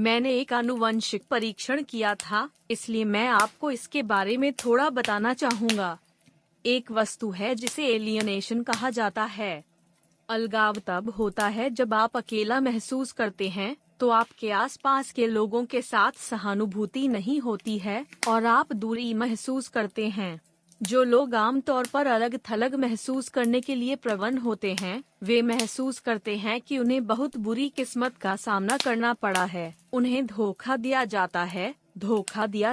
मैंने एक आनुवंशिक परीक्षण किया था, इसलिए मैं आपको इसके बारे में थोड़ा बताना चाहूँगा। एक वस्तु है जिसे एलियनेशन कहा जाता है। अलगाव तब होता है जब आप अकेला महसूस करते हैं, तो आपके आसपास के लोगों के साथ सहानुभूति नहीं होती है और आप दूरी महसूस करते हैं। जो लोग आमतौर पर अलग थलग महसूस करने के लिए प्रवण होते हैं, वे महसूस करते हैं कि उन्हें बहुत बुरी किस्मत का सामना करना पड़ा है, उन्हें धोखा दिया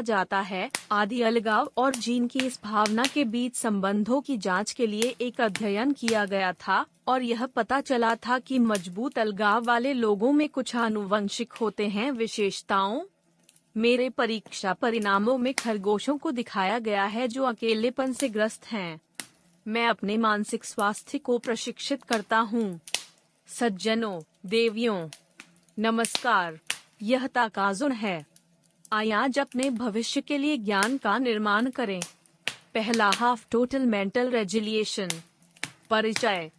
जाता है आदि। अलगाव और जीन की इस भावना के बीच संबंधों की जांच के लिए एक अध्ययन किया गया था और यह पता चला था कि मजबूत अलगाव वाले लोगों में कुछ आनुवंशिक होते हैं विशेषताओं। मेरे परीक्षा परिणामों में खरगोशों को दिखाया गया है जो अकेलेपन से ग्रस्त हैं। मैं अपने मानसिक स्वास्थ्य को प्रशिक्षित करता हूँ। सज्जनों, देवियों, नमस्कार। यह ताकाजुन है। आइए आज अपने भविष्य के लिए ज्ञान का निर्माण करें। पहला हाफ, टोटल मेंटल रेजिलिएशन। परिचय।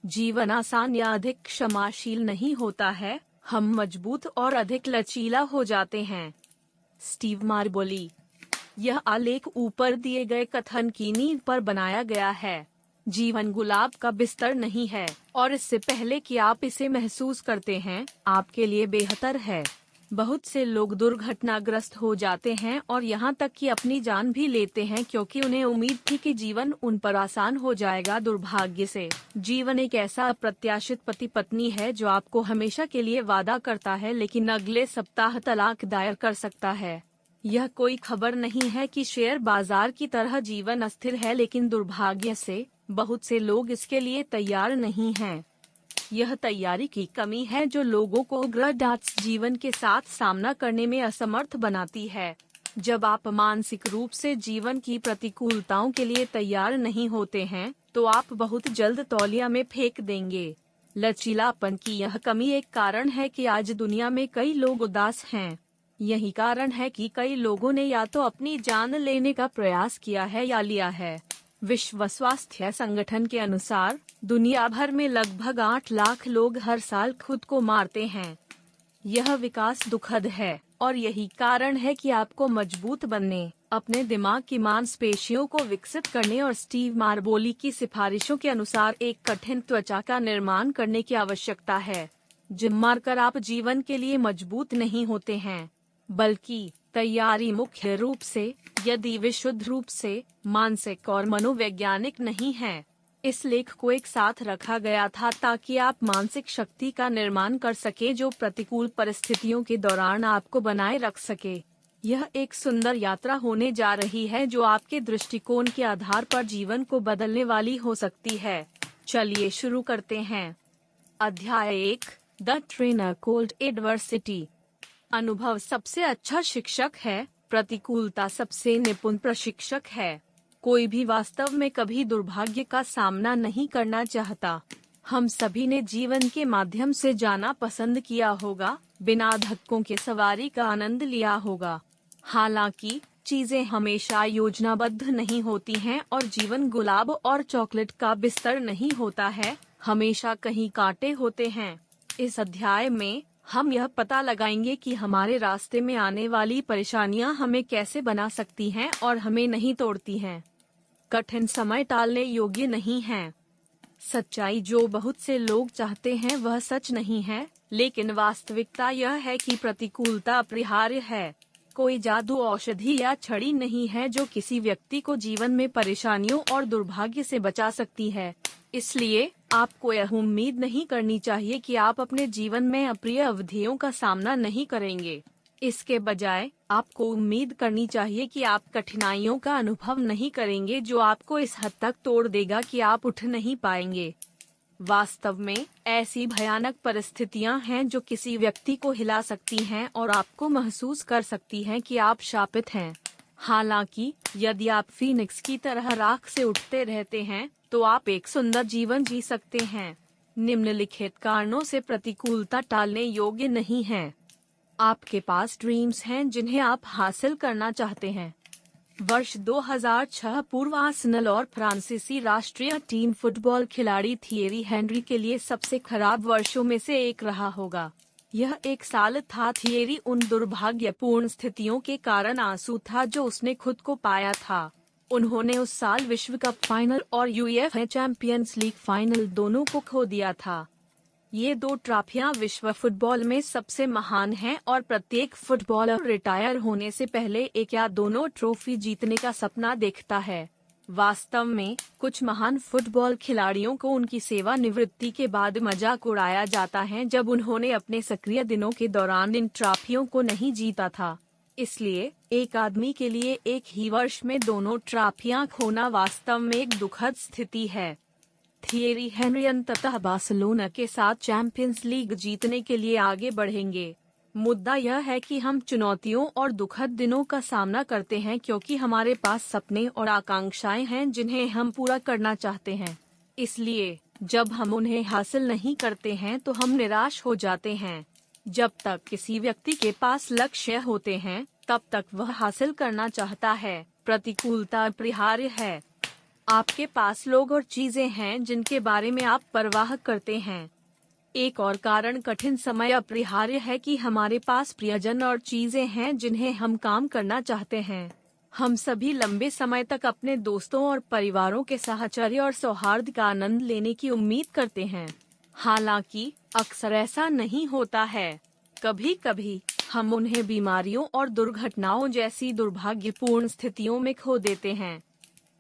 जीवन आसान या अधिक क्षमाशील नहीं होता है, हम मजबूत और अधिक लचीला हो जाते हैं। स्टीव मार्बोली। यह आलेख ऊपर दिए गए कथन की नींव पर बनाया गया है। जीवन गुलाब का बिस्तर नहीं है और इससे पहले कि आप इसे महसूस करते हैं, आपके लिए बेहतर है। बहुत से लोग दुर्घटनाग्रस्त हो जाते हैं और यहाँ तक कि अपनी जान भी लेते हैं क्योंकि उन्हें उम्मीद थी कि जीवन उन पर आसान हो जाएगा। दुर्भाग्य से जीवन एक ऐसा अप्रत्याशित पति पत्नी है जो आपको हमेशा के लिए वादा करता है लेकिन अगले सप्ताह तलाक दायर कर सकता है। यह कोई खबर नहीं है कि शेयर बाजार की तरह जीवन अस्थिर है, लेकिन दुर्भाग्य से बहुत से लोग इसके लिए तैयार नहीं हैं। यह तैयारी की कमी है जो लोगों को उग्र जीवन के साथ सामना करने में असमर्थ बनाती है। जब आप मानसिक रूप से जीवन की प्रतिकूलताओं के लिए तैयार नहीं होते हैं, तो आप बहुत जल्द तौलिया में फेंक देंगे। लचीलापन की यह कमी एक कारण है कि आज दुनिया में कई लोग उदास हैं। यही कारण है कि कई लोगों ने या तो अपनी जान लेने का प्रयास किया है या लिया है। विश्व स्वास्थ्य संगठन के अनुसार दुनिया भर में लगभग 8 लाख लोग हर साल खुद को मारते हैं। यह विकास दुखद है और यही कारण है कि आपको मजबूत बनने, अपने दिमाग की मांसपेशियों को विकसित करने और स्टीव मार्बोली की सिफारिशों के अनुसार एक कठिन त्वचा का निर्माण करने की आवश्यकता है। जिम मारकर आप जीवन के लिए मजबूत नहीं होते हैं, बल्कि तैयारी मुख्य रूप से, यदि विशुद्ध रूप से मानसिक और मनोवैज्ञानिक नहीं है। इस लेख को एक साथ रखा गया था ताकि आप मानसिक शक्ति का निर्माण कर सके जो प्रतिकूल परिस्थितियों के दौरान आपको बनाए रख सके। यह एक सुंदर यात्रा होने जा रही है जो आपके दृष्टिकोण के आधार पर जीवन को बदलने वाली हो सकती है। चलिए शुरू करते हैं। अध्याय 1, द ट्रेनर कॉल्ड एडवर्सिटी। अनुभव सबसे अच्छा शिक्षक है, प्रतिकूलता सबसे निपुण प्रशिक्षक है। कोई भी वास्तव में कभी दुर्भाग्य का सामना नहीं करना चाहता। हम सभी ने जीवन के माध्यम से जाना पसंद किया होगा, बिना धक्कों के सवारी का आनंद लिया होगा। हालांकि चीजें हमेशा योजनाबद्ध नहीं होती हैं और जीवन गुलाब और चॉकलेट का बिस्तर नहीं होता है, हमेशा कहीं कांटे होते हैं। इस अध्याय में हम यह पता लगाएंगे कि हमारे रास्ते में आने वाली परेशानियां हमें कैसे बना सकती हैं और हमें नहीं तोड़ती हैं। कठिन समय टालने योग्य नहीं है। सच्चाई जो बहुत से लोग चाहते हैं वह सच नहीं है, लेकिन वास्तविकता यह है कि प्रतिकूलता अपरिहार्य है। कोई जादू औषधि या छड़ी नहीं है जो किसी व्यक्ति को जीवन में परेशानियों और दुर्भाग्य से बचा सकती है। इसलिए आपको यह उम्मीद नहीं करनी चाहिए कि आप अपने जीवन में अप्रिय अवधियों का सामना नहीं करेंगे। इसके बजाय आपको उम्मीद करनी चाहिए कि आप कठिनाइयों का अनुभव नहीं करेंगे जो आपको इस हद तक तोड़ देगा कि आप उठ नहीं पाएंगे। वास्तव में ऐसी भयानक परिस्थितियां हैं जो किसी व्यक्ति को हिला सकती हैं और आपको महसूस कर सकती हैं कि आप शापित हैं। हालांकि यदि आप फीनिक्स की तरह राख से उठते रहते हैं, तो आप एक सुंदर जीवन जी सकते हैं। निम्नलिखित कारणों से प्रतिकूलता टालने योग्य नहीं है। आपके पास ड्रीम्स हैं जिन्हें आप हासिल करना चाहते हैं। वर्ष 2006 पूर्व आर्सेनल और फ्रांसीसी राष्ट्रीय टीम फुटबॉल खिलाड़ी थियरी हेनरी के लिए सबसे खराब वर्षों में से एक रहा होगा। यह एक साल था। थियरी उन दुर्भाग्यपूर्ण स्थितियों के कारण आंसू था जो उसने खुद को पाया था। उन्होंने उस साल विश्व कप फाइनल और यूएफए चैंपियंस लीग फाइनल दोनों को खो दिया था। ये दो ट्रॉफियां विश्व फुटबॉल में सबसे महान हैं और प्रत्येक फुटबॉलर रिटायर होने से पहले एक या दोनों ट्रॉफी जीतने का सपना देखता है। वास्तव में कुछ महान फुटबॉल खिलाड़ियों को उनकी सेवानिवृत्ति के बाद मजाक उड़ाया जाता है जब उन्होंने अपने सक्रिय दिनों के दौरान इन ट्रॉफियों को नहीं जीता था। इसलिए एक आदमी के लिए एक ही वर्ष में दोनों ट्रॉफियां खोना वास्तव में एक दुखद स्थिति है। थियरी हेनरी अंततः बार्सिलोना के साथ चैंपियंस लीग जीतने के लिए आगे बढ़ेंगे। मुद्दा यह है कि हम चुनौतियों और दुखद दिनों का सामना करते हैं क्योंकि हमारे पास सपने और आकांक्षाएं हैं जिन्हें हम पूरा करना चाहते हैं। इसलिए जब हम उन्हें हासिल नहीं करते हैं तो हम निराश हो जाते हैं। जब तक किसी व्यक्ति के पास लक्ष्य होते हैं तब तक वह हासिल करना चाहता है। प्रतिकूलता अपरिहार्य है। आपके पास लोग और चीजें हैं जिनके बारे में आप परवाह करते हैं। एक और कारण कठिन समय अपरिहार्य है कि हमारे पास प्रियजन और चीजें हैं जिन्हें हम काम करना चाहते हैं। हम सभी लंबे समय तक अपने दोस्तों और परिवारों के साहचर्य और सौहार्द का आनंद लेने की उम्मीद करते हैं। हालांकि अक्सर ऐसा नहीं होता है। कभी कभी हम उन्हें बीमारियों और दुर्घटनाओं जैसी दुर्भाग्यपूर्ण स्थितियों में खो देते हैं।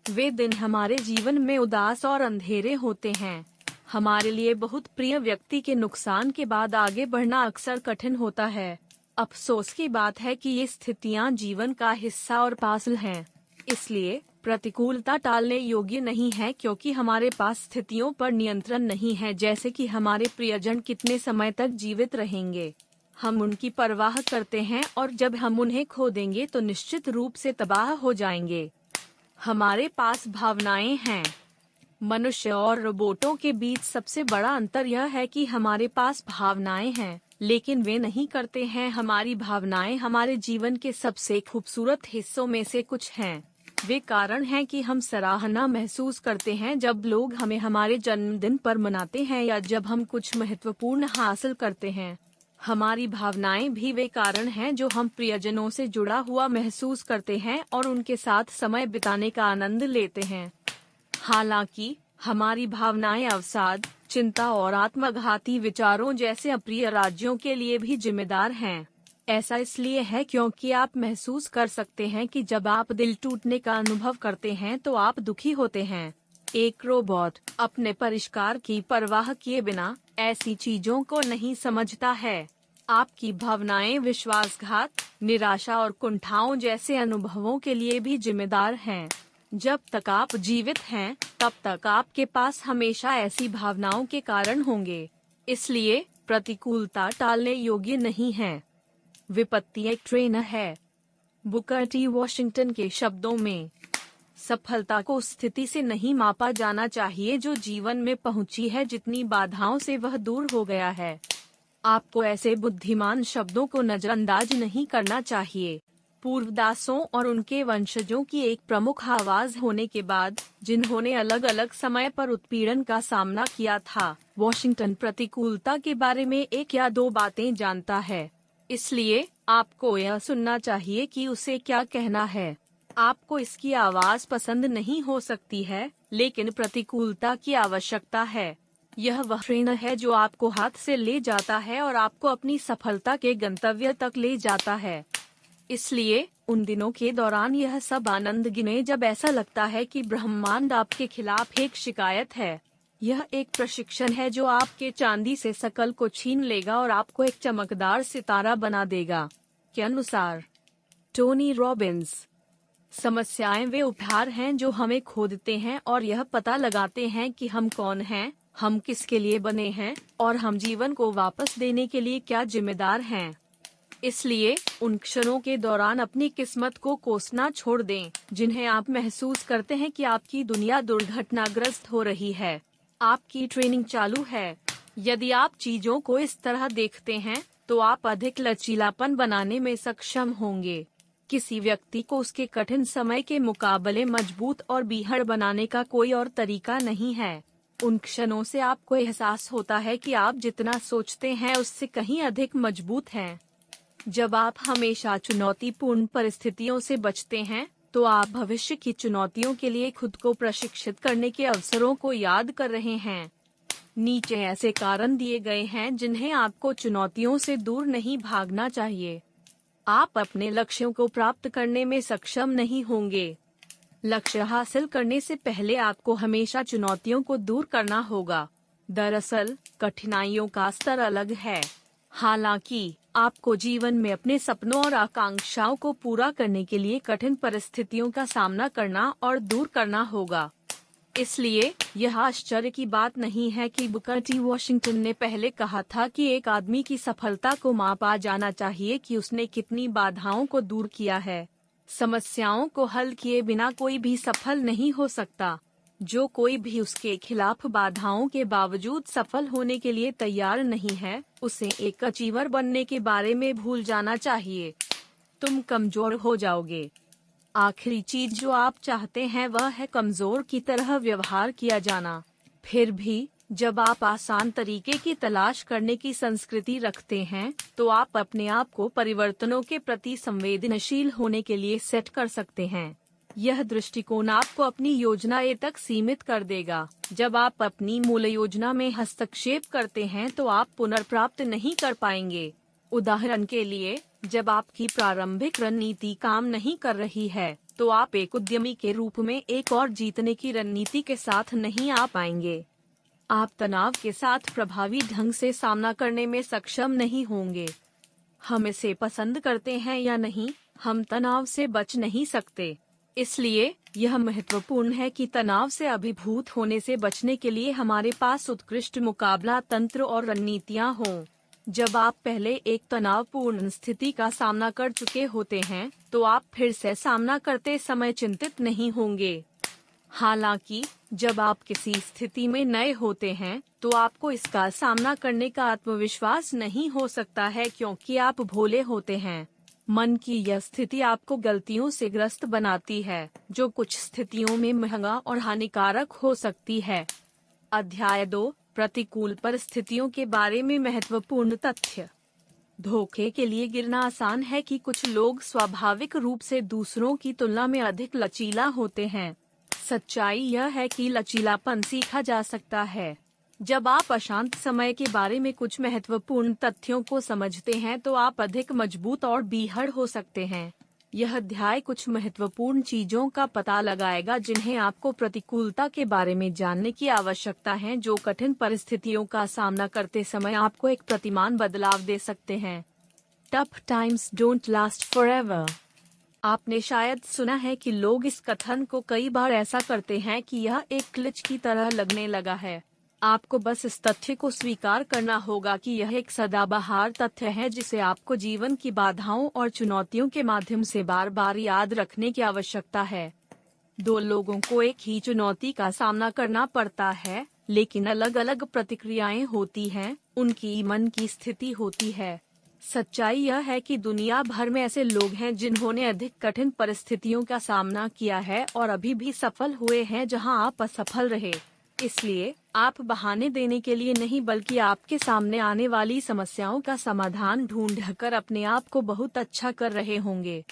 वे दिन हमारे जीवन में उदास और अंधेरे होते हैं। हमारे लिए बहुत प्रिय व्यक्ति के नुकसान के बाद आगे बढ़ना अक्सर कठिन होता है। अफसोस की बात है कि ये स्थितियां जीवन का हिस्सा और पासल हैं। इसलिए प्रतिकूलता टालने योग्य नहीं है क्योंकि हमारे पास स्थितियों पर नियंत्रण नहीं है, जैसे कि हमारे प्रियजन कितने समय तक जीवित रहेंगे। हम उनकी परवाह करते हैं और जब हम उन्हें खो देंगे तो निश्चित रूप से तबाह हो जाएंगे। हमारे पास भावनाएं हैं। मनुष्य और रोबोटों के बीच सबसे बड़ा अंतर यह है कि हमारे पास भावनाएं हैं, लेकिन वे नहीं करते हैं। हमारी भावनाएं हमारे जीवन के सबसे खूबसूरत हिस्सों में से कुछ हैं। वे कारण हैं कि हम सराहना महसूस करते हैं जब लोग हमें हमारे जन्मदिन पर मनाते हैं या जब हम कुछ महत्वपूर्ण हासिल करते हैं। हमारी भावनाएं भी वे कारण हैं जो हम प्रियजनों से जुड़ा हुआ महसूस करते हैं और उनके साथ समय बिताने का आनंद लेते हैं। हालांकि हमारी भावनाएं अवसाद, चिंता और आत्मघाती विचारों जैसे अप्रिय राज्यों के लिए भी जिम्मेदार हैं। ऐसा इसलिए है क्योंकि आप महसूस कर सकते हैं कि जब आप दिल टूटने का अनुभव करते हैं तो आप दुखी होते हैं। एक रोबोट अपने परिष्कार की परवाह किए बिना ऐसी चीजों को नहीं समझता है। आपकी भावनाएं विश्वासघात, निराशा और कुंठाओं जैसे अनुभवों के लिए भी जिम्मेदार हैं। जब तक आप जीवित हैं, तब तक आपके पास हमेशा ऐसी भावनाओं के कारण होंगे। इसलिए प्रतिकूलता टालने योग्य नहीं है। विपत्ति एक ट्रेन है। बुकर टी वॉशिंगटन के शब्दों में, सफलता को उस स्थिति से नहीं मापा जाना चाहिए जो जीवन में पहुंची है जितनी बाधाओं से वह दूर हो गया है। आपको ऐसे बुद्धिमान शब्दों को नजरअंदाज नहीं करना चाहिए। पूर्वदासों और उनके वंशजों की एक प्रमुख आवाज होने के बाद, जिन्होंने अलग अलग समय पर उत्पीड़न का सामना किया था, वॉशिंगटन प्रतिकूलता के बारे में एक या दो बातें जानता है। इसलिए आपको यह सुनना चाहिए कि उसे क्या कहना है। आपको इसकी आवाज पसंद नहीं हो सकती है, लेकिन प्रतिकूलता की आवश्यकता है। यह वह ट्रेन है जो आपको हाथ से ले जाता है और आपको अपनी सफलता के गंतव्य तक ले जाता है। इसलिए उन दिनों के दौरान यह सब आनंद गिने जब ऐसा लगता है कि ब्रह्मांड आपके खिलाफ एक शिकायत है। यह एक प्रशिक्षण है जो आपके चांदी से शकल को छीन लेगा और आपको एक चमकदार सितारा बना देगा। के अनुसार टोनी रॉबिन्स, समस्याएं वे उपहार हैं जो हमें खोदते हैं और यह पता लगाते हैं कि हम कौन हैं, हम किसके लिए बने हैं और हम जीवन को वापस देने के लिए क्या जिम्मेदार हैं। इसलिए उन क्षणों के दौरान अपनी किस्मत को कोसना छोड़ दें, जिन्हें आप महसूस करते हैं कि आपकी दुनिया दुर्घटनाग्रस्त हो रही है। आपकी ट्रेनिंग चालू है। यदि आप चीजों को इस तरह देखते हैं, तो आप अधिक लचीलापन बनाने में सक्षम होंगे। किसी व्यक्ति को उसके कठिन समय के मुकाबले मजबूत और बीहड़ बनाने का कोई और तरीका नहीं है। उन क्षणों से आपको एहसास होता है कि आप जितना सोचते हैं उससे कहीं अधिक मजबूत हैं। जब आप हमेशा चुनौतीपूर्ण परिस्थितियों से बचते हैं, तो आप भविष्य की चुनौतियों के लिए खुद को प्रशिक्षित करने के अवसरों को याद कर रहे हैं। नीचे ऐसे कारण दिए गए हैं जिन्हें आपको चुनौतियों से दूर नहीं भागना चाहिए। आप अपने लक्ष्यों को प्राप्त करने में सक्षम नहीं होंगे। लक्ष्य हासिल करने से पहले आपको हमेशा चुनौतियों को दूर करना होगा। दरअसल, कठिनाइयों का स्तर अलग है। हालांकि, आपको जीवन में अपने सपनों और आकांक्षाओं को पूरा करने के लिए कठिन परिस्थितियों का सामना करना और दूर करना होगा। इसलिए यह आश्चर्य की बात नहीं है कि बुकर टी वॉशिंगटन ने पहले कहा था कि एक आदमी की सफलता को मापा जाना चाहिए कि उसने कितनी बाधाओं को दूर किया है। समस्याओं को हल किए बिना कोई भी सफल नहीं हो सकता। जो कोई भी उसके खिलाफ बाधाओं के बावजूद सफल होने के लिए तैयार नहीं है, उसे एक अचीवर बनने के बारे में भूल जाना चाहिए। तुम कमजोर हो जाओगे। आखिरी चीज जो आप चाहते हैं वह है कमजोर की तरह व्यवहार किया जाना। फिर भी, जब आप आसान तरीके की तलाश करने की संस्कृति रखते हैं, तो आप अपने आप को परिवर्तनों के प्रति संवेदनशील होने के लिए सेट कर सकते हैं। यह दृष्टिकोण आपको अपनी योजना ए तक सीमित कर देगा। जब आप अपनी मूल योजना में हस्तक्षेप करते हैं तो आप पुनर्प्राप्त नहीं कर पाएंगे। उदाहरण के लिए, जब आपकी प्रारंभिक रणनीति काम नहीं कर रही है, तो आप एक उद्यमी के रूप में एक और जीतने की रणनीति के साथ नहीं आ पाएंगे। आप तनाव के साथ प्रभावी ढंग से सामना करने में सक्षम नहीं होंगे। हम इसे पसंद करते हैं या नहीं, हम तनाव से बच नहीं सकते। इसलिए यह महत्वपूर्ण है कि तनाव से अभिभूत होने से बचने के लिए हमारे पास उत्कृष्ट मुकाबला तंत्र और रणनीतियां हों। जब आप पहले एक तनावपूर्ण स्थिति का सामना कर चुके होते हैं, तो आप फिर से सामना करते समय चिंतित नहीं होंगे। हालांकि, जब आप किसी स्थिति में नए होते हैं, तो आपको इसका सामना करने का आत्मविश्वास नहीं हो सकता है क्योंकि आप भोले होते हैं। मन की यह स्थिति आपको गलतियों से ग्रस्त बनाती है, जो कुछ स्थितियों में महंगा और हानिकारक हो सकती है। अध्याय 2, प्रतिकूल परिस्थितियों के बारे में महत्वपूर्ण तथ्य। धोखे के लिए गिरना आसान है कि कुछ लोग स्वाभाविक रूप से दूसरों की तुलना में अधिक लचीला होते हैं। सच्चाई यह है कि लचीलापन सीखा जा सकता है। जब आप अशांत समय के बारे में कुछ महत्वपूर्ण तथ्यों को समझते हैं तो आप अधिक मजबूत और बीहड़ हो सकते हैं। यह अध्याय कुछ महत्वपूर्ण चीजों का पता लगाएगा जिन्हें आपको प्रतिकूलता के बारे में जानने की आवश्यकता है, जो कठिन परिस्थितियों का सामना करते समय आपको एक प्रतिमान बदलाव दे सकते हैं। Tough times don't last forever. आपने शायद सुना है कि लोग इस कथन को कई बार ऐसा करते हैं कि यह एक क्लिच की तरह लगने लगा है। आपको बस इस तथ्य को स्वीकार करना होगा कि यह एक सदाबहार तथ्य है जिसे आपको जीवन की बाधाओं और चुनौतियों के माध्यम से बार बार याद रखने की आवश्यकता है। दो लोगों को एक ही चुनौती का सामना करना पड़ता है, लेकिन अलग अलग प्रतिक्रियाएं होती हैं, उनकी मन की स्थिति होती है। सच्चाई यह है कि दुनिया भर में ऐसे लोग हैं जिन्होंने अधिक कठिन परिस्थितियों का सामना किया है और अभी भी सफल हुए हैं जहां आप असफल रहे। इसलिए आप बहाने देने के लिए नहीं बल्कि आपके सामने आने वाली समस्याओं का समाधान ढूंढकर अपने आप को बहुत अच्छा कर रहे होंगे।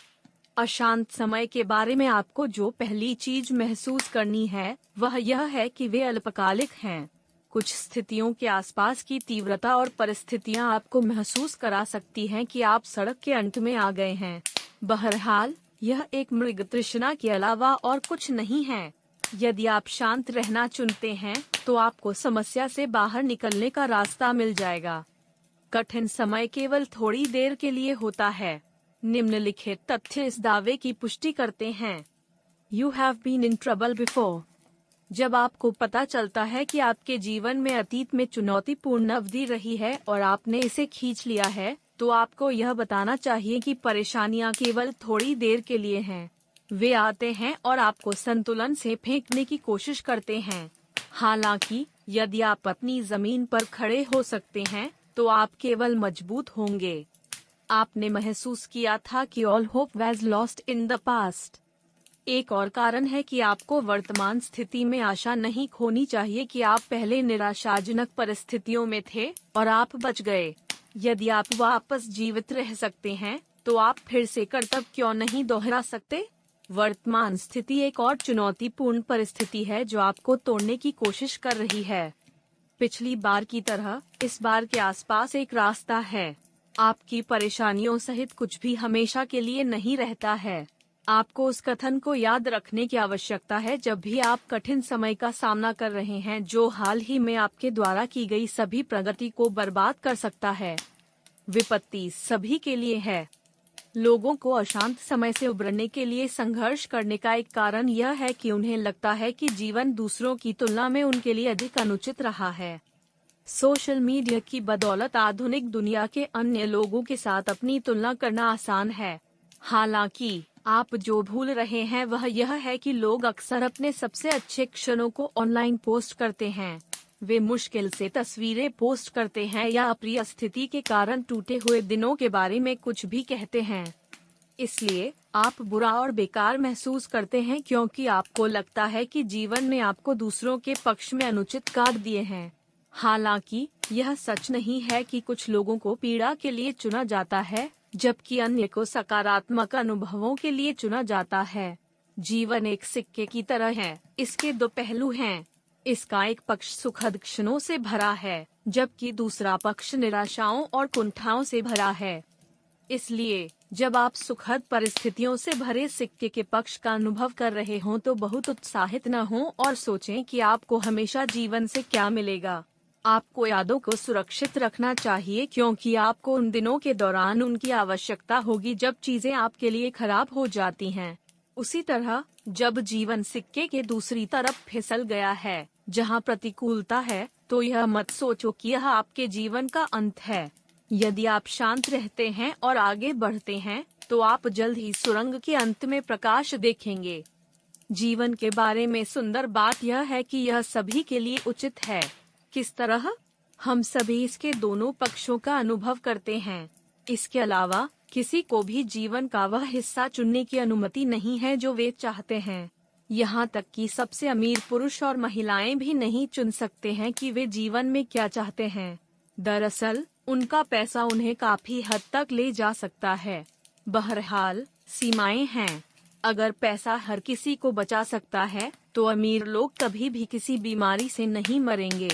अशांत समय के बारे में आपको जो पहली चीज महसूस करनी है वह यह है कि वे अल्पकालिक हैं। कुछ स्थितियों के आसपास की तीव्रता और परिस्थितियां आपको महसूस करा सकती हैं कि आप सड़क के अंत में आ गए हैं। बहरहाल, यह एक मृग तृष्णा के अलावा और कुछ नहीं है। यदि आप शांत रहना चुनते हैं, तो आपको समस्या से बाहर निकलने का रास्ता मिल जाएगा। कठिन समय केवल थोड़ी देर के लिए होता है। निम्नलिखित तथ्य इस दावे की पुष्टि करते हैं। You have been in trouble before। जब आपको पता चलता है कि आपके जीवन में अतीत में चुनौतीपूर्ण अवधि रही है और आपने इसे खींच लिया है, तो आपको यह बताना चाहिए कि परेशानियां केवल थोड़ी देर के लिए हैं। वे आते हैं और आपको संतुलन से फेंकने की कोशिश करते हैं। हालांकि, यदि आप अपनी जमीन पर खड़े हो सकते हैं, तो आप केवल मजबूत होंगे। आपने महसूस किया था कि all hope was lost in the past. एक और कारण है कि आपको वर्तमान स्थिति में आशा नहीं खोनी चाहिए कि आप पहले निराशाजनक परिस्थितियों में थे और आप बच गए। यदि आप वापस जीवित रह सकते हैं, तो आप फिर से कर्तव्य क्यों नहीं दोहरा सकते? वर्तमान स्थिति एक और चुनौतीपूर्ण परिस्थिति है जो आपको तोड़ने की कोशिश कर रही है। पिछली बार की तरह इस बार के आसपास एक रास्ता है। आपकी परेशानियों सहित कुछ भी हमेशा के लिए नहीं रहता है। आपको उस कथन को याद रखने की आवश्यकता है जब भी आप कठिन समय का सामना कर रहे हैं, जो हाल ही में आपके द्वारा की गई सभी प्रगति को बर्बाद कर सकता है। विपत्ति सभी के लिए है। लोगों को अशांत समय से उबरने के लिए संघर्ष करने का एक कारण यह है कि उन्हें लगता है कि जीवन दूसरों की तुलना में उनके लिए अधिक अनुचित रहा है। सोशल मीडिया की बदौलत आधुनिक दुनिया के अन्य लोगों के साथ अपनी तुलना करना आसान है। हालांकि आप जो भूल रहे हैं वह यह है कि लोग अक्सर अपने सबसे अच्छे क्षणों को ऑनलाइन पोस्ट करते हैं। वे मुश्किल से तस्वीरें पोस्ट करते हैं या अप्रिय स्थिति के कारण टूटे हुए दिनों के बारे में कुछ भी कहते हैं। इसलिए आप बुरा और बेकार महसूस करते हैं क्योंकि आपको लगता है कि जीवन ने आपको दूसरों के पक्ष में अनुचित काट दिए हैं। हालांकि यह सच नहीं है कि कुछ लोगों को पीड़ा के लिए चुना जाता है, जबकि अन्य को सकारात्मक अनुभवों के लिए चुना जाता है। जीवन एक सिक्के की तरह है, इसके दो पहलू हैं। इसका एक पक्ष सुखद क्षणों से भरा है, जबकि दूसरा पक्ष निराशाओं और कुंठाओं से भरा है। इसलिए जब आप सुखद परिस्थितियों से भरे सिक्के के पक्ष का अनुभव कर रहे हों तो बहुत उत्साहित न हों और सोचें कि आपको हमेशा जीवन से क्या मिलेगा। आपको यादों को सुरक्षित रखना चाहिए क्योंकि आपको उन दिनों के दौरान उनकी आवश्यकता होगी जब चीजें आपके लिए खराब हो जाती हैं। उसी तरह जब जीवन सिक्के के दूसरी तरफ फिसल गया है, जहां प्रतिकूलता है, तो यह मत सोचो कि यह आपके जीवन का अंत है। यदि आप शांत रहते हैं और आगे बढ़ते हैं, तो आप जल्द ही सुरंग के अंत में प्रकाश देखेंगे। जीवन के बारे में सुंदर बात यह है कि यह सभी के लिए उचित है। किस तरह? हम सभी इसके दोनों पक्षों का अनुभव करते हैं। इसके अलावा किसी को भी जीवन का वह हिस्सा चुनने की अनुमति नहीं है जो वे चाहते हैं। यहाँ तक कि सबसे अमीर पुरुष और महिलाएं भी नहीं चुन सकते हैं कि वे जीवन में क्या चाहते हैं। दरअसल उनका पैसा उन्हें काफी हद तक ले जा सकता है। बहरहाल सीमाएं हैं। अगर पैसा हर किसी को बचा सकता है, तो अमीर लोग कभी भी किसी बीमारी से नहीं मरेंगे।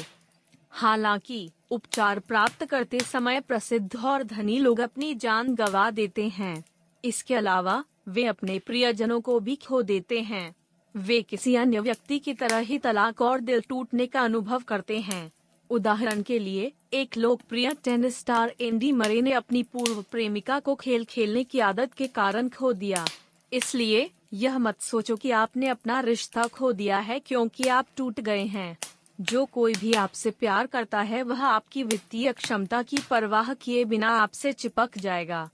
हालांकि उपचार प्राप्त करते समय प्रसिद्ध और धनी लोग अपनी जान गंवा देते हैं। इसके अलावा वे अपने प्रियजनों को भी खो देते हैं। वे किसी अन्य व्यक्ति की तरह ही तलाक और दिल टूटने का अनुभव करते हैं। उदाहरण के लिए, एक लोकप्रिय टेनिस स्टार एंडी मरे ने अपनी पूर्व प्रेमिका को खेल खेलने की आदत के कारण खो दिया। इसलिए यह मत सोचो कि आपने अपना रिश्ता खो दिया है क्योंकि आप टूट गए हैं। जो कोई भी आपसे प्यार करता है वह आपकी वित्तीय क्षमता की परवाह किए बिना आपसे चिपक जाएगा।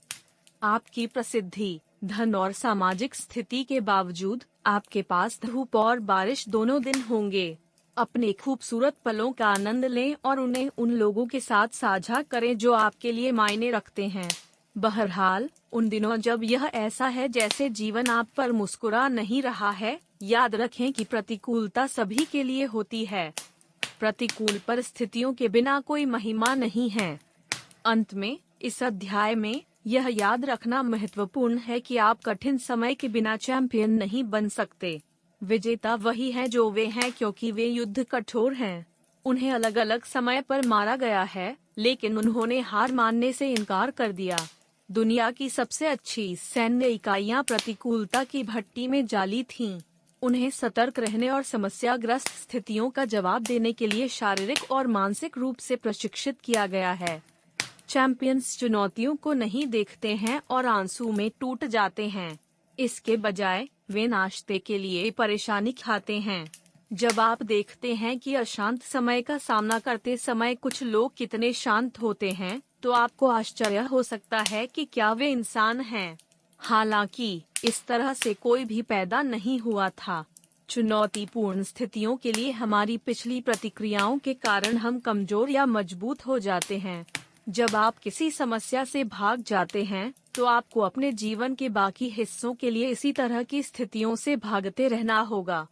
आपकी प्रसिद्धि, धन और सामाजिक स्थिति के बावजूद आपके पास धूप और बारिश दोनों दिन होंगे। अपने खूबसूरत पलों का आनंद लें और उन्हें उन लोगों के साथ साझा करें जो आपके लिए मायने रखते हैं। बहरहाल उन दिनों जब यह ऐसा है जैसे जीवन आप पर मुस्कुरा नहीं रहा है, याद रखें कि प्रतिकूलता सभी के लिए होती है। प्रतिकूल परिस्थितियों के बिना कोई महिमा नहीं है। अंत में इस अध्याय में यह याद रखना महत्वपूर्ण है कि आप कठिन समय के बिना चैंपियन नहीं बन सकते। विजेता वही है जो वे हैं क्योंकि वे युद्ध कठोर हैं। उन्हें अलग अलग समय पर मारा गया है, लेकिन उन्होंने हार मानने से इनकार कर दिया। दुनिया की सबसे अच्छी सैन्य इकाइयां प्रतिकूलता की भट्टी में जाली थीं। उन्हें सतर्क रहने और समस्याग्रस्त स्थितियों का जवाब देने के लिए शारीरिक और मानसिक रूप से प्रशिक्षित किया गया है। चैंपियंस चुनौतियों को नहीं देखते हैं और आंसू में टूट जाते हैं। इसके बजाय वे नाश्ते के लिए परेशानी खाते हैं। जब आप देखते हैं कि अशांत समय का सामना करते समय कुछ लोग कितने शांत होते हैं, तो आपको आश्चर्य हो सकता है कि क्या वे इंसान हैं। हालांकि इस तरह से कोई भी पैदा नहीं हुआ था। चुनौतीपूर्ण स्थितियों के लिए हमारी पिछली प्रतिक्रियाओं के कारण हम कमजोर या मजबूत हो जाते हैं। जब आप किसी समस्या से भाग जाते हैं, तो आपको अपने जीवन के बाकी हिस्सों के लिए इसी तरह की स्थितियों से भागते रहना होगा।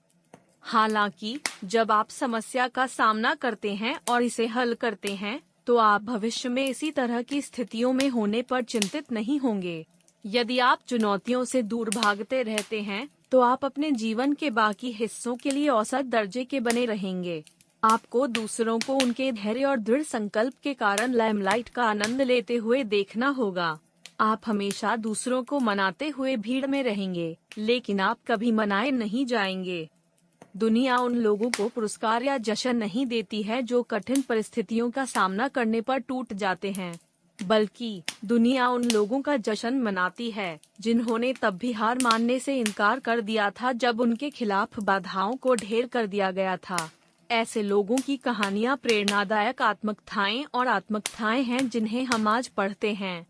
हालांकि जब आप समस्या का सामना करते हैं और इसे हल करते हैं, तो आप भविष्य में इसी तरह की स्थितियों में होने पर चिंतित नहीं होंगे। यदि आप चुनौतियों से दूर भागते रहते हैं, तो आप अपने जीवन के बाकी हिस्सों के लिए औसत दर्जे के बने रहेंगे। आपको दूसरों को उनके धैर्य और दृढ़ संकल्प के कारण लाइमलाइट का आनंद लेते हुए देखना होगा। आप हमेशा दूसरों को मनाते हुए भीड़ में रहेंगे, लेकिन आप कभी मनाए नहीं जाएंगे। दुनिया उन लोगों को पुरस्कार या जश्न नहीं देती है जो कठिन परिस्थितियों का सामना करने पर टूट जाते हैं, बल्कि दुनिया उन लोगों का जश्न मनाती है जिन्होंने तब भी हार मानने से इनकार कर दिया था जब उनके खिलाफ बाधाओं को ढेर कर दिया गया था। ऐसे लोगों की कहानियां प्रेरणादायक आत्मकथाएं और आत्मकथाएं हैं जिन्हें हम आज पढ़ते हैं।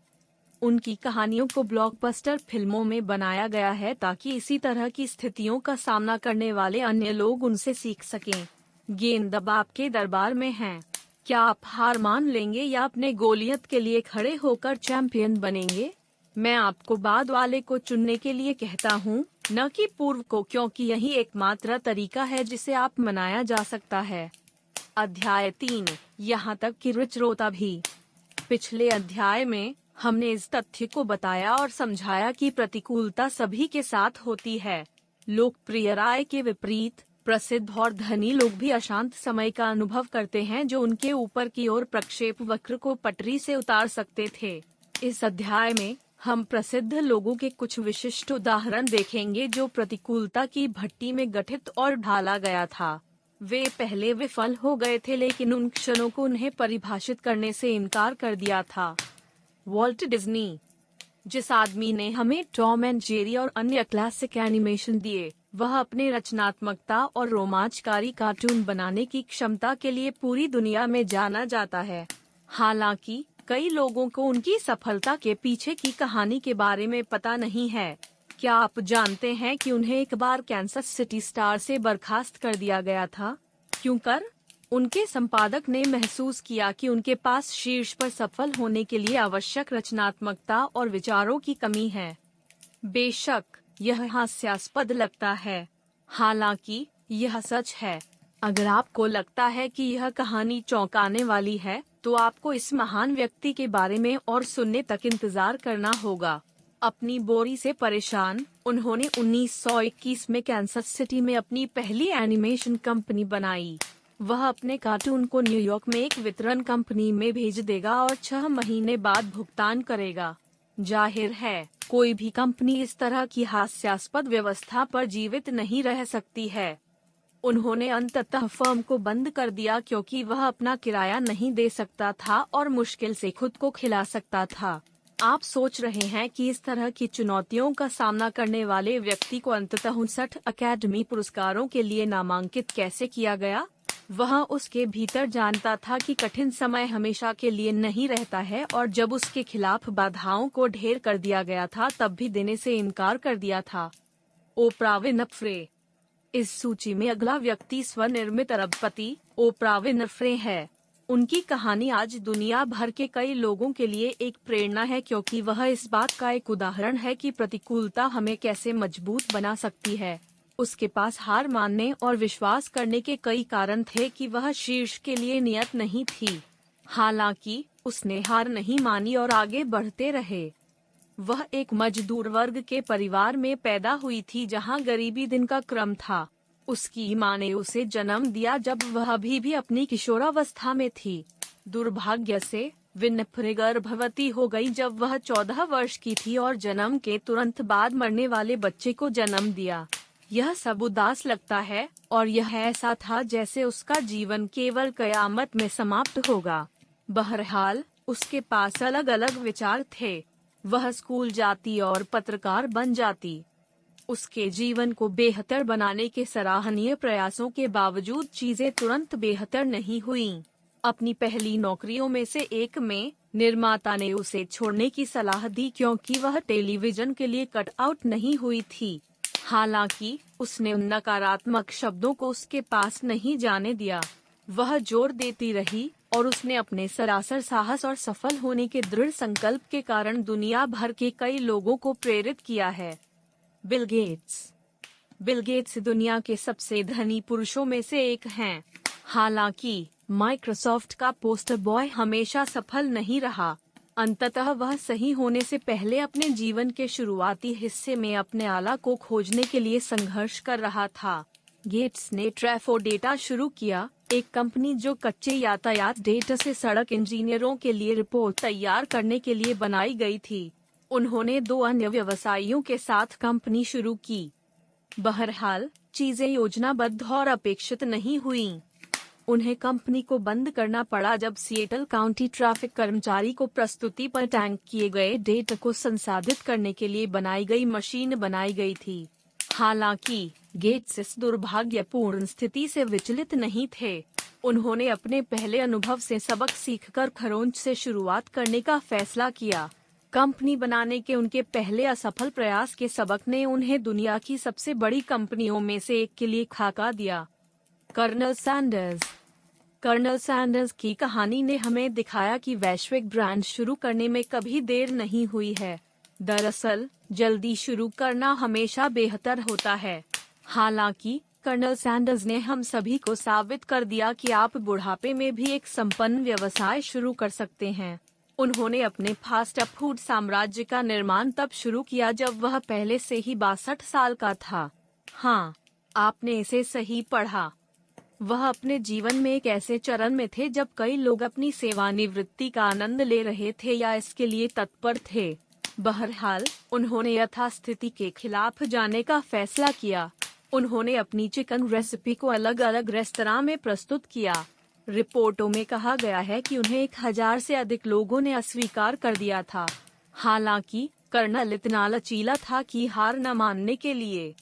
उनकी कहानियों को ब्लॉकबस्टर फिल्मों में बनाया गया है ताकि इसी तरह की स्थितियों का सामना करने वाले अन्य लोग उनसे सीख सकें। गेंद अब आपके दरबार में है। क्या आप हार मान लेंगे या अपने गोलियत के लिए खड़े होकर चैंपियन बनेंगे? मैं आपको बाद वाले को चुनने के लिए कहता हूँ, न कि पूर्व को, क्योंकि यही एकमात्र तरीका है जिसे आप मनाया जा सकता है। अध्याय 3, यहाँ तक कि रुचिरोता भी। पिछले अध्याय में हमने इस तथ्य को बताया और समझाया कि प्रतिकूलता सभी के साथ होती है। लोकप्रिय राय के विपरीत प्रसिद्ध और धनी लोग भी अशांत समय का अनुभव करते हैं जो उनके ऊपर की ओर प्रक्षेप वक्र को पटरी से उतार सकते थे। इस अध्याय में हम प्रसिद्ध लोगों के कुछ विशिष्ट उदाहरण देखेंगे जो प्रतिकूलता की भट्टी में गठित और ढाला गया था। वे पहले विफल हो गए थे, लेकिन उन क्षणों को उन्हें परिभाषित करने से इनकार कर दिया था। वॉल्ट डिज्नी, जिस आदमी ने हमें टॉम एंड जेरी और अन्य क्लासिक एनिमेशन दिए, वह अपने रचनात्मकता और रोमांचकारी कार्टून बनाने की क्षमता के लिए पूरी दुनिया में जाना जाता है। हालांकि कई लोगों को उनकी सफलता के पीछे की कहानी के बारे में पता नहीं है। क्या आप जानते हैं कि उन्हें एक बार कैंसस सिटी स्टार से बर्खास्त कर दिया गया था? क्यों कर? उनके संपादक ने महसूस किया कि उनके पास शीर्ष पर सफल होने के लिए आवश्यक रचनात्मकता और विचारों की कमी है। बेशक यह हास्यास्पद लगता है, हालांकि यह सच है। अगर आपको लगता है कि यह कहानी चौंकाने वाली है, तो आपको इस महान व्यक्ति के बारे में और सुनने तक इंतजार करना होगा। अपनी बोरी से परेशान, उन्होंने 1921 में कैंसस सिटी में अपनी पहली एनिमेशन कंपनी बनाई। वह अपने कार्टून को न्यूयॉर्क में एक वितरण कंपनी में भेज देगा और 6 महीने बाद भुगतान करेगा। जाहिर है, कोई भी कंपनी इस तरह की हास्यास्पद व्यवस्था पर जीवित नहीं रह सकती है। उन्होंने अंततः फर्म को बंद कर दिया क्योंकि वह अपना किराया नहीं दे सकता था और मुश्किल से खुद को खिला सकता था। आप सोच रहे हैं कि इस तरह की चुनौतियों का सामना करने वाले व्यक्ति को अंततः 59 अकेडमी पुरस्कारों के लिए नामांकित कैसे किया गया? वह उसके भीतर जानता था कि कठिन समय हमेशा के लिए नहीं रहता है, और जब उसके खिलाफ बाधाओं को ढेर कर दिया गया था तब भी देने से इनकार कर दिया था। ओप्रा विनफ्रे। इस सूची में अगला व्यक्ति स्वनिर्मित अरबपति ओप्रा विनफ्रे है। उनकी कहानी आज दुनिया भर के कई लोगों के लिए एक प्रेरणा है, क्योंकि वह इस बात का एक उदाहरण है कि प्रतिकूलता हमें कैसे मजबूत बना सकती है। उसके पास हार मानने और विश्वास करने के कई कारण थे कि वह शीर्ष के लिए नियत नहीं थी। हालांकि उसने हार नहीं मानी और आगे बढ़ते रहे। वह एक मजदूर वर्ग के परिवार में पैदा हुई थी जहां गरीबी दिन का क्रम था। उसकी मां ने उसे जन्म दिया जब वह अभी भी अपनी किशोरावस्था में थी। दुर्भाग्य से विनफ्रे गर्भवती हो गई जब वह 14 वर्ष की थी और जन्म के तुरंत बाद मरने वाले बच्चे को जन्म दिया। यह सब उदास लगता है और यह ऐसा था जैसे उसका जीवन केवल कयामत में समाप्त होगा। बहरहाल उसके पास अलग अलग विचार थे। वह स्कूल जाती और पत्रकार बन जाती। उसके जीवन को बेहतर बनाने के सराहनीय प्रयासों के बावजूद चीजें तुरंत बेहतर नहीं हुईं। अपनी पहली नौकरियों में से एक में निर्माता ने उसे छोड़ने की सलाह दी क्योंकि वह टेलीविजन के लिए कट आउट नहीं हुई थी। हालांकि उसने उन नकारात्मक शब्दों को उसके पास नहीं जाने दिया। वह जोर देती रही और उसने अपने सरासर साहस और सफल होने के दृढ़ संकल्प के कारण दुनिया भर के कई लोगों को प्रेरित किया है। बिल गेट्स दुनिया के सबसे धनी पुरुषों में से एक हैं। हालांकि माइक्रोसॉफ्ट का पोस्टर बॉय हमेशा सफल नहीं रहा। अंततः वह सही होने से पहले अपने जीवन के शुरुआती हिस्से में अपने आला को खोजने के लिए संघर्ष कर रहा था। गेट्स ने ट्रैफो डेटा शुरू किया, एक कंपनी जो कच्चे यातायात डेटा से सड़क इंजीनियरों के लिए रिपोर्ट तैयार करने के लिए बनाई गई थी। उन्होंने 2 अन्य व्यवसायियों के साथ कंपनी शुरू की। बहरहाल चीजें योजनाबद्ध और अपेक्षित नहीं हुईं। उन्हें कंपनी को बंद करना पड़ा जब सिएटल काउंटी ट्रैफिक कर्मचारी को प्रस्तुति पर टैंक किए गए डेटा को संसाधित करने के लिए बनाई गई मशीन बनाई गई थी। हालांकि गेट्स इस दुर्भाग्यपूर्ण स्थिति से विचलित नहीं थे। उन्होंने अपने पहले अनुभव से सबक सीखकर खरोंच से शुरुआत करने का फैसला किया। कंपनी बनाने के उनके पहले असफल प्रयास के सबक ने उन्हें दुनिया की सबसे बड़ी कंपनियों में से एक के लिए खाका दिया। कर्नल सैंडर्स की कहानी ने हमें दिखाया कि वैश्विक ब्रांड शुरू करने में कभी देर नहीं हुई है। दरअसल जल्दी शुरू करना हमेशा बेहतर होता है। हालांकि कर्नल सैंडर्स ने हम सभी को साबित कर दिया कि आप बुढ़ापे में भी एक संपन्न व्यवसाय शुरू कर सकते हैं। उन्होंने अपने फास्ट फूड साम्राज्य का निर्माण तब शुरू किया जब वह पहले से ही 62 साल का था। हाँ, आपने इसे सही पढ़ा। वह अपने जीवन में एक ऐसे चरण में थे जब कई लोग अपनी सेवानिवृत्ति का आनंद ले रहे थे या इसके लिए तत्पर थे। बहरहाल उन्होंने यथास्थिति के खिलाफ जाने का फैसला किया। उन्होंने अपनी चिकन रेसिपी को अलग अलग रेस्तरां में प्रस्तुत किया। रिपोर्टों में कहा गया है कि उन्हें 1000 से अधिक लोगों ने अस्वीकार कर दिया था। हालांकि कर्नल इतना लचीला था कि हार न मानने के लिए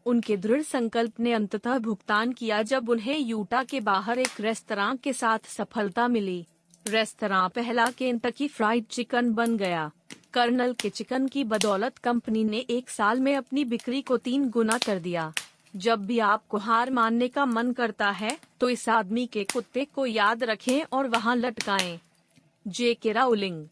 उनके दृढ़ संकल्प ने अंततः भुगतान किया जब उन्हें यूटा के बाहर एक रेस्तरां के साथ सफलता मिली। रेस्तरां पहला केंटकी फ्राइड चिकन बन गया। कर्नल के चिकन की बदौलत कंपनी ने 1 साल में अपनी बिक्री को 3 गुना कर दिया। जब भी आपको हार मानने का मन करता है तो इस आदमी के कुत्ते को याद रखें और वहां लटकाएं। J.K. राउलिंग।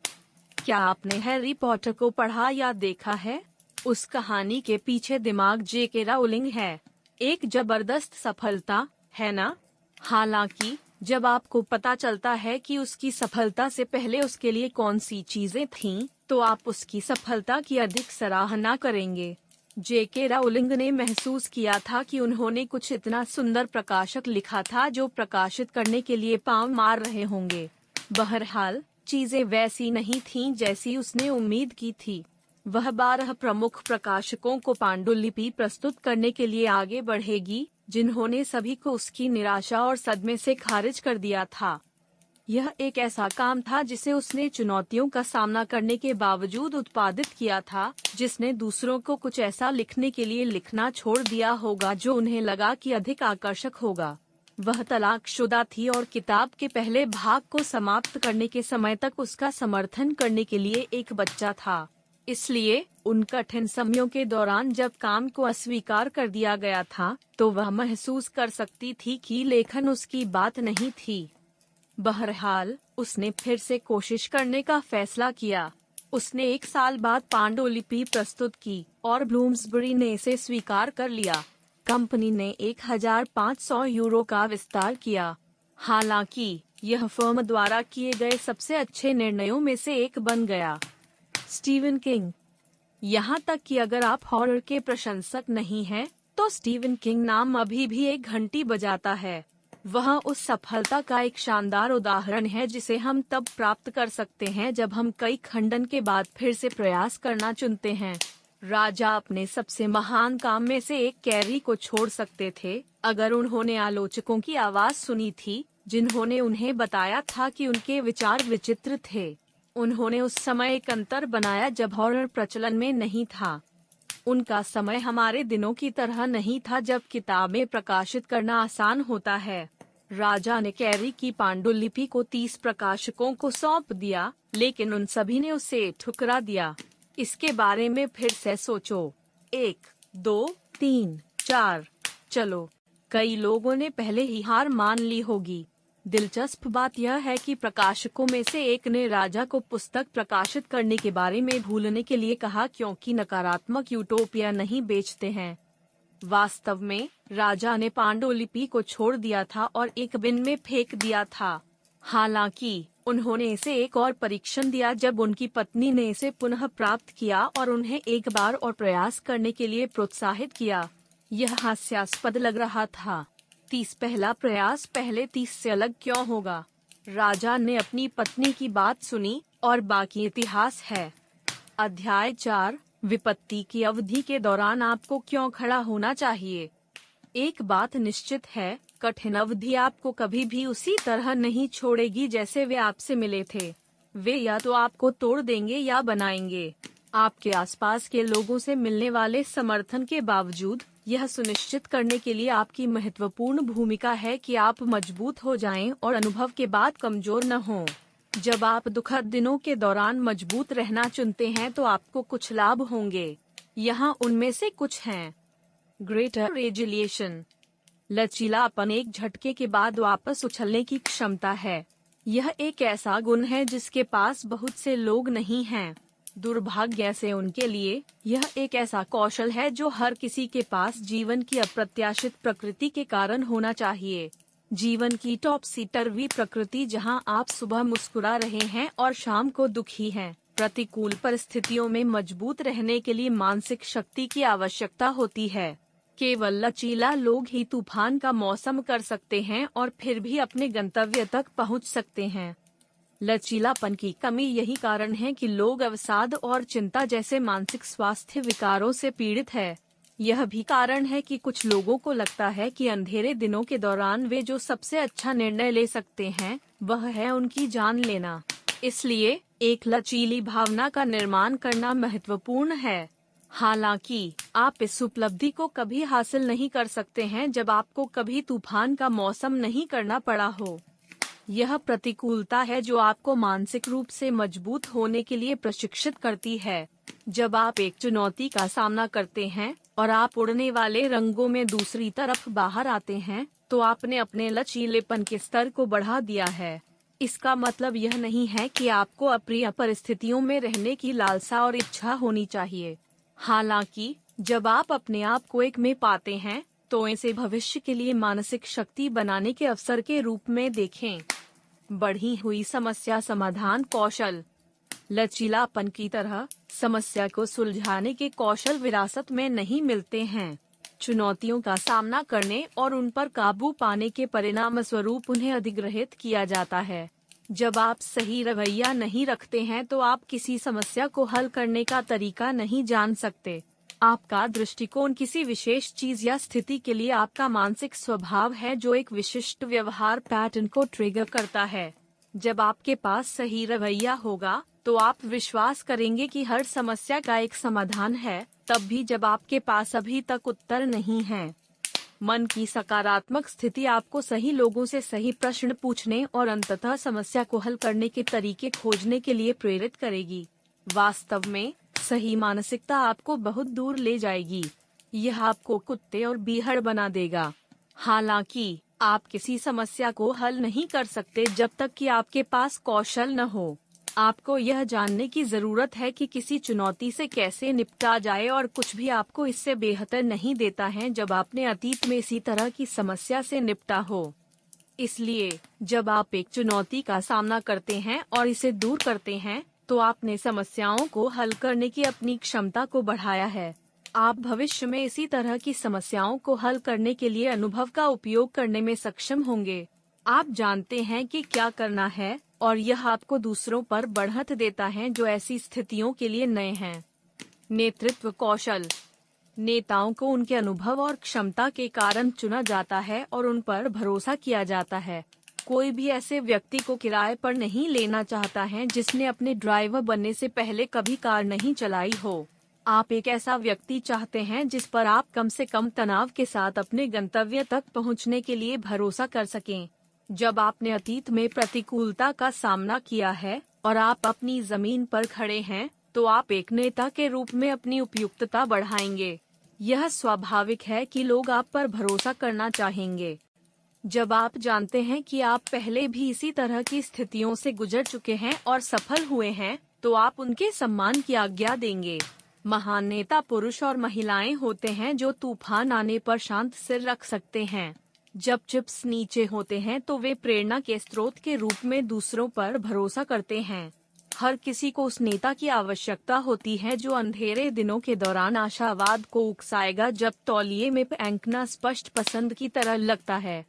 क्या आपने हैरी पॉटर को पढ़ा या देखा है? उस कहानी के पीछे दिमाग J.K. राउलिंग है। एक जबरदस्त सफलता, है ना? हालांकि जब आपको पता चलता है कि उसकी सफलता से पहले उसके लिए कौन सी चीजें थीं, तो आप उसकी सफलता की अधिक सराहना करेंगे। J.K. राउलिंग ने महसूस किया था कि उन्होंने कुछ इतना सुंदर प्रकाशक लिखा था जो प्रकाशित करने के लिए पाँव मार रहे होंगे। बहरहाल चीजें वैसी नहीं थीं जैसी उसने उम्मीद की थी। वह 12 प्रमुख प्रकाशकों को पांडुलिपि प्रस्तुत करने के लिए आगे बढ़ेगी, जिन्होंने सभी को उसकी निराशा और सदमे से खारिज कर दिया था। यह एक ऐसा काम था जिसे उसने चुनौतियों का सामना करने के बावजूद उत्पादित किया था, जिसने दूसरों को कुछ ऐसा लिखने के लिए लिखना छोड़ दिया होगा जो उन्हें लगा कि अधिक आकर्षक होगा। वह तलाकशुदा थी और किताब के पहले भाग को समाप्त करने के समय तक उसका समर्थन करने के लिए एक बच्चा था। इसलिए उन कठिन समयों के दौरान जब काम को अस्वीकार कर दिया गया था, तो वह महसूस कर सकती थी कि लेखन उसकी बात नहीं थी। बहरहाल उसने फिर से कोशिश करने का फैसला किया। उसने 1 साल बाद पांडुलिपि प्रस्तुत की और ब्लूम्सबरी ने इसे स्वीकार कर लिया। कंपनी ने 1500 यूरो का विस्तार किया। हालांकि यह फर्म द्वारा किए गए सबसे अच्छे निर्णयों में से एक बन गया। Steven king. यहाँ तक कि अगर आप हॉरर के प्रशंसक नहीं हैं, तो स्टीवन किंग नाम अभी भी एक घंटी बजाता है। वह उस सफलता का एक शानदार उदाहरण है जिसे हम तब प्राप्त कर सकते हैं जब हम कई खंडन के बाद फिर से प्रयास करना चुनते हैं। राजा अपने सबसे महान काम में से एक कैरी को छोड़ सकते थे अगर उन्होंने आलोचकों की आवाज सुनी थी, जिन्होंने उन्हें बताया था कि उनके विचार विचित्र थे। उन्होंने उस समय एक अंतर बनाया जब हॉरर प्रचलन में नहीं था। उनका समय हमारे दिनों की तरह नहीं था जब किताबें प्रकाशित करना आसान होता है। राजा ने कैरी की पांडुलिपि को 30 प्रकाशकों को सौंप दिया, लेकिन उन सभी ने उसे ठुकरा दिया। इसके बारे में फिर से सोचो। 1, 2, 3, 4, चलो। कई लोगों ने पहले ही हार मान ली होगी। दिलचस्प बात यह है कि प्रकाशकों में से एक ने राजा को पुस्तक प्रकाशित करने के बारे में भूलने के लिए कहा, क्योंकि नकारात्मक यूटोपिया नहीं बेचते हैं। वास्तव में राजा ने पांडुलिपि को छोड़ दिया था और एक बिन में फेंक दिया था। हालांकि उन्होंने इसे एक और परीक्षण दिया जब उनकी पत्नी ने इसे पुनः प्राप्त किया और उन्हें एक बार और प्रयास करने के लिए प्रोत्साहित किया। यह हास्यास्पद लग रहा था। 30 पहला प्रयास पहले 30 से अलग क्यों होगा? राजा ने अपनी पत्नी की बात सुनी और बाकी इतिहास है। अध्याय 4, विपत्ति की अवधि के दौरान आपको क्यों खड़ा होना चाहिए? एक बात निश्चित है, कठिन अवधि आपको कभी भी उसी तरह नहीं छोड़ेगी जैसे वे आपसे मिले थे। वे या तो आपको तोड़ देंगे या बनाएंगे। आपके आसपास के लोगों से मिलने वाले समर्थन के बावजूद यह सुनिश्चित करने के लिए आपकी महत्वपूर्ण भूमिका है कि आप मजबूत हो जाएं और अनुभव के बाद कमजोर न हों। जब आप दुखद दिनों के दौरान मजबूत रहना चुनते हैं तो आपको कुछ लाभ होंगे। यहाँ उनमें से कुछ हैं। ग्रेटर रेजिलिएशन, लचीलापन एक झटके के बाद वापस उछलने की क्षमता है। यह एक ऐसा गुण है जिसके पास बहुत से लोग नहीं हैं। दुर्भाग्य से उनके लिए यह एक ऐसा कौशल है जो हर किसी के पास जीवन की अप्रत्याशित प्रकृति के कारण होना चाहिए। जीवन की टॉपसी-टर्वी प्रकृति जहां आप सुबह मुस्कुरा रहे हैं और शाम को दुखी हैं। प्रतिकूल परिस्थितियों में मजबूत रहने के लिए मानसिक शक्ति की आवश्यकता होती है। केवल लचीला लोग ही तूफान का मौसम कर सकते हैं और फिर भी अपने गंतव्य तक पहुंच सकते हैं। लचीलापन की कमी यही कारण है कि लोग अवसाद और चिंता जैसे मानसिक स्वास्थ्य विकारों से पीड़ित है। यह भी कारण है कि कुछ लोगों को लगता है कि अंधेरे दिनों के दौरान वे जो सबसे अच्छा निर्णय ले सकते हैं वह है उनकी जान लेना। इसलिए एक लचीली भावना का निर्माण करना महत्वपूर्ण है। हालांकि आप इस उपलब्धि को कभी हासिल नहीं कर सकते हैं जब आपको कभी तूफान का मौसम नहीं करना पड़ा हो। यह प्रतिकूलता है जो आपको मानसिक रूप से मजबूत होने के लिए प्रशिक्षित करती है। जब आप एक चुनौती का सामना करते हैं और आप उड़ने वाले रंगों में दूसरी तरफ बाहर आते हैं, तो आपने अपने लचीलेपन के स्तर को बढ़ा दिया है। इसका मतलब यह नहीं है कि आपको अप्रिय परिस्थितियों में रहने की लालसा और इच्छा होनी चाहिए। हालांकि जब आप अपने आप को एक में पाते हैं, तो इसे भविष्य के लिए मानसिक शक्ति बनाने के अवसर के रूप में देखें। बढ़ी हुई समस्या समाधान कौशल, लचीलापन की तरह समस्या को सुलझाने के कौशल विरासत में नहीं मिलते हैं। चुनौतियों का सामना करने और उन पर काबू पाने के परिणाम स्वरूप उन्हें अधिग्रहित किया जाता है। जब आप सही रवैया नहीं रखते हैं तो आप किसी समस्या को हल करने का तरीका नहीं जान सकते। आपका दृष्टिकोण किसी विशेष चीज या स्थिति के लिए आपका मानसिक स्वभाव है जो एक विशिष्ट व्यवहार पैटर्न को ट्रिगर करता है। जब आपके पास सही रवैया होगा तो आप विश्वास करेंगे कि हर समस्या का एक समाधान है, तब भी जब आपके पास अभी तक उत्तर नहीं है। मन की सकारात्मक स्थिति आपको सही लोगों से सही प्रश्न पूछने और अंततः समस्या को हल करने के तरीके खोजने के लिए प्रेरित करेगी। वास्तव में सही मानसिकता आपको बहुत दूर ले जाएगी। यह आपको कुत्ते और बीहड़ बना देगा। हालांकि आप किसी समस्या को हल नहीं कर सकते जब तक कि आपके पास कौशल न हो। आपको यह जानने की जरूरत है कि किसी चुनौती से कैसे निपटा जाए और कुछ भी आपको इससे बेहतर नहीं देता है जब आपने अतीत में इसी तरह की समस्या से निपटा हो। इसलिए जब आप एक चुनौती का सामना करते हैं और इसे दूर करते हैं, तो आपने समस्याओं को हल करने की अपनी क्षमता को बढ़ाया है। आप भविष्य में इसी तरह की समस्याओं को हल करने के लिए अनुभव का उपयोग करने में सक्षम होंगे। आप जानते हैं कि क्या करना है और यह आपको दूसरों पर बढ़त देता है जो ऐसी स्थितियों के लिए नए हैं। नेतृत्व कौशल, नेताओं को उनके अनुभव और क्षमता के कारण चुना जाता है और उन पर भरोसा किया जाता है। कोई भी ऐसे व्यक्ति को किराए पर नहीं लेना चाहता है जिसने अपने ड्राइवर बनने से पहले कभी कार नहीं चलाई हो। आप एक ऐसा व्यक्ति चाहते हैं जिस पर आप कम से कम तनाव के साथ अपने गंतव्य तक पहुंचने के लिए भरोसा कर सकें। जब आपने अतीत में प्रतिकूलता का सामना किया है और आप अपनी जमीन पर खड़े हैं, तो आप एक नेता के रूप में अपनी उपयुक्तता बढ़ाएंगे। यह स्वाभाविक है कि लोग आप पर भरोसा करना चाहेंगे। जब आप जानते हैं कि आप पहले भी इसी तरह की स्थितियों से गुजर चुके हैं और सफल हुए हैं, तो आप उनके सम्मान की आज्ञा देंगे। महान नेता पुरुष और महिलाएं होते हैं जो तूफान आने पर शांत सिर रख सकते हैं। जब चिप्स नीचे होते हैं तो वे प्रेरणा के स्रोत के रूप में दूसरों पर भरोसा करते हैं। हर किसी को उस नेता की आवश्यकता होती है जो अंधेरे दिनों के दौरान आशावाद को उकसाएगा जब तौलिए में फेंकना स्पष्ट पसंद की तरह लगता है।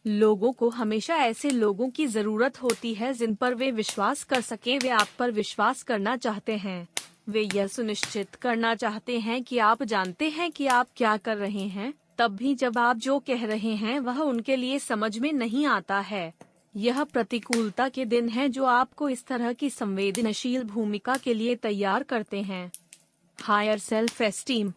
लोगों को हमेशा ऐसे लोगों की जरूरत होती है जिन पर वे विश्वास कर सकें। वे आप पर विश्वास करना चाहते हैं। वे यह सुनिश्चित करना चाहते हैं कि आप जानते हैं कि आप क्या कर रहे हैं, तब भी जब आप जो कह रहे हैं वह उनके लिए समझ में नहीं आता है। यह प्रतिकूलता के दिन है जो आपको इस तरह की संवेदनशील भूमिका के लिए तैयार करते हैं। Higher self esteem.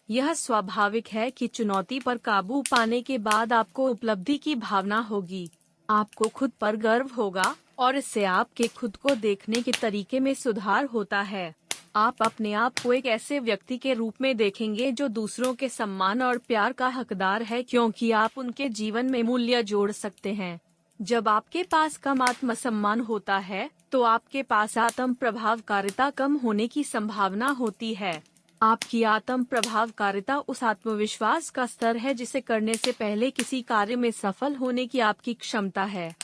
यह स्वाभाविक है कि चुनौती पर काबू पाने के बाद आपको उपलब्धि की भावना होगी। आपको खुद पर गर्व होगा और इससे आपके खुद को देखने के तरीके में सुधार होता है। आप अपने आप को एक ऐसे व्यक्ति के रूप में देखेंगे जो दूसरों के सम्मान और प्यार का हकदार है, क्योंकि आप उनके जीवन में मूल्य जोड़ सकते हैं। जब आपके पास कम आत्मसम्मान होता है, तो आपके पास आत्म प्रभावकारिता कम होने की संभावना होती है। आपकी आत्म प्रभावकारिता उस आत्मविश्वास का स्तर है जिसे करने से पहले किसी कार्य में सफल होने की आपकी क्षमता है।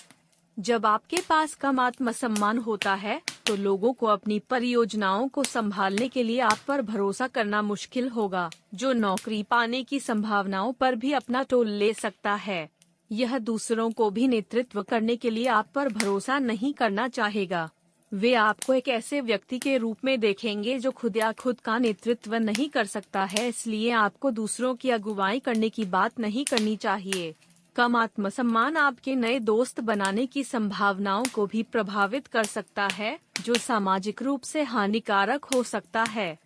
जब आपके पास कम आत्मसम्मान होता है, तो लोगों को अपनी परियोजनाओं को संभालने के लिए आप पर भरोसा करना मुश्किल होगा, जो नौकरी पाने की संभावनाओं पर भी अपना टोल ले सकता है। यह दूसरों को भी नेतृत्व करने के लिए आप पर भरोसा नहीं करना चाहेगा। वे आपको एक ऐसे व्यक्ति के रूप में देखेंगे जो खुद का नेतृत्व नहीं कर सकता है, इसलिए आपको दूसरों की अगुवाई करने की बात नहीं करनी चाहिए। कम आत्मसम्मान आपके नए दोस्त बनाने की संभावनाओं को भी प्रभावित कर सकता है, जो सामाजिक रूप से हानिकारक हो सकता है।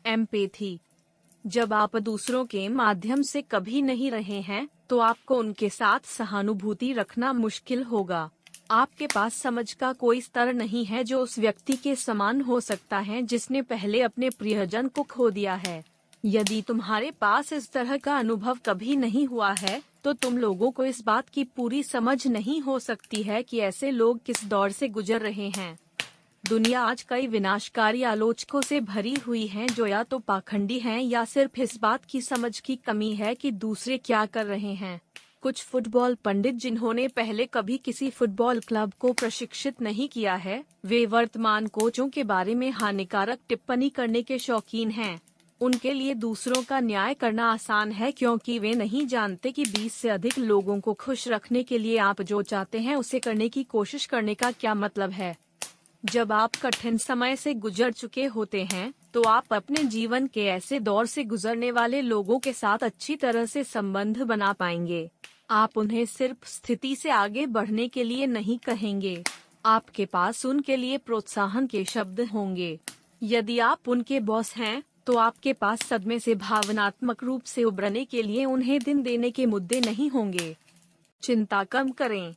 एम्पैथी। जब आप दूसरों के माध्यम से कभी नहीं रहे हैं, तो आपको उनके साथ सहानुभूति रखना मुश्किल होगा। आपके पास समझ का कोई स्तर नहीं है जो उस व्यक्ति के समान हो सकता है जिसने पहले अपने प्रियजन को खो दिया है। यदि तुम्हारे पास इस तरह का अनुभव कभी नहीं हुआ है, तो तुम लोगों को इस बात की पूरी समझ नहीं हो सकती है कि ऐसे लोग किस दौर से गुजर रहे हैं। दुनिया आज कई विनाशकारी आलोचकों से भरी हुई है जो या तो पाखंडी हैं या सिर्फ इस बात की समझ की कमी है कि दूसरे क्या कर रहे हैं। कुछ फुटबॉल पंडित जिन्होंने पहले कभी किसी फुटबॉल क्लब को प्रशिक्षित नहीं किया है, वे वर्तमान कोचों के बारे में हानिकारक टिप्पणी करने के शौकीन हैं। उनके लिए दूसरों का न्याय करना आसान है क्योंकि वे नहीं जानते कि 20 से अधिक लोगों को खुश रखने के लिए आप जो चाहते हैं उसे करने की कोशिश करने का क्या मतलब है। जब आप कठिन समय से गुजर चुके होते हैं, तो आप अपने जीवन के ऐसे दौर से गुजरने वाले लोगों के साथ अच्छी तरह से संबंध बना पाएंगे। आप उन्हें सिर्फ स्थिति से आगे बढ़ने के लिए नहीं कहेंगे, आपके पास उनके लिए प्रोत्साहन के शब्द होंगे। यदि आप उनके बॉस हैं, तो आपके पास सदमे से भावनात्मक रूप से उबरने के लिए उन्हें दिन देने के मुद्दे नहीं होंगे। चिंता कम करें।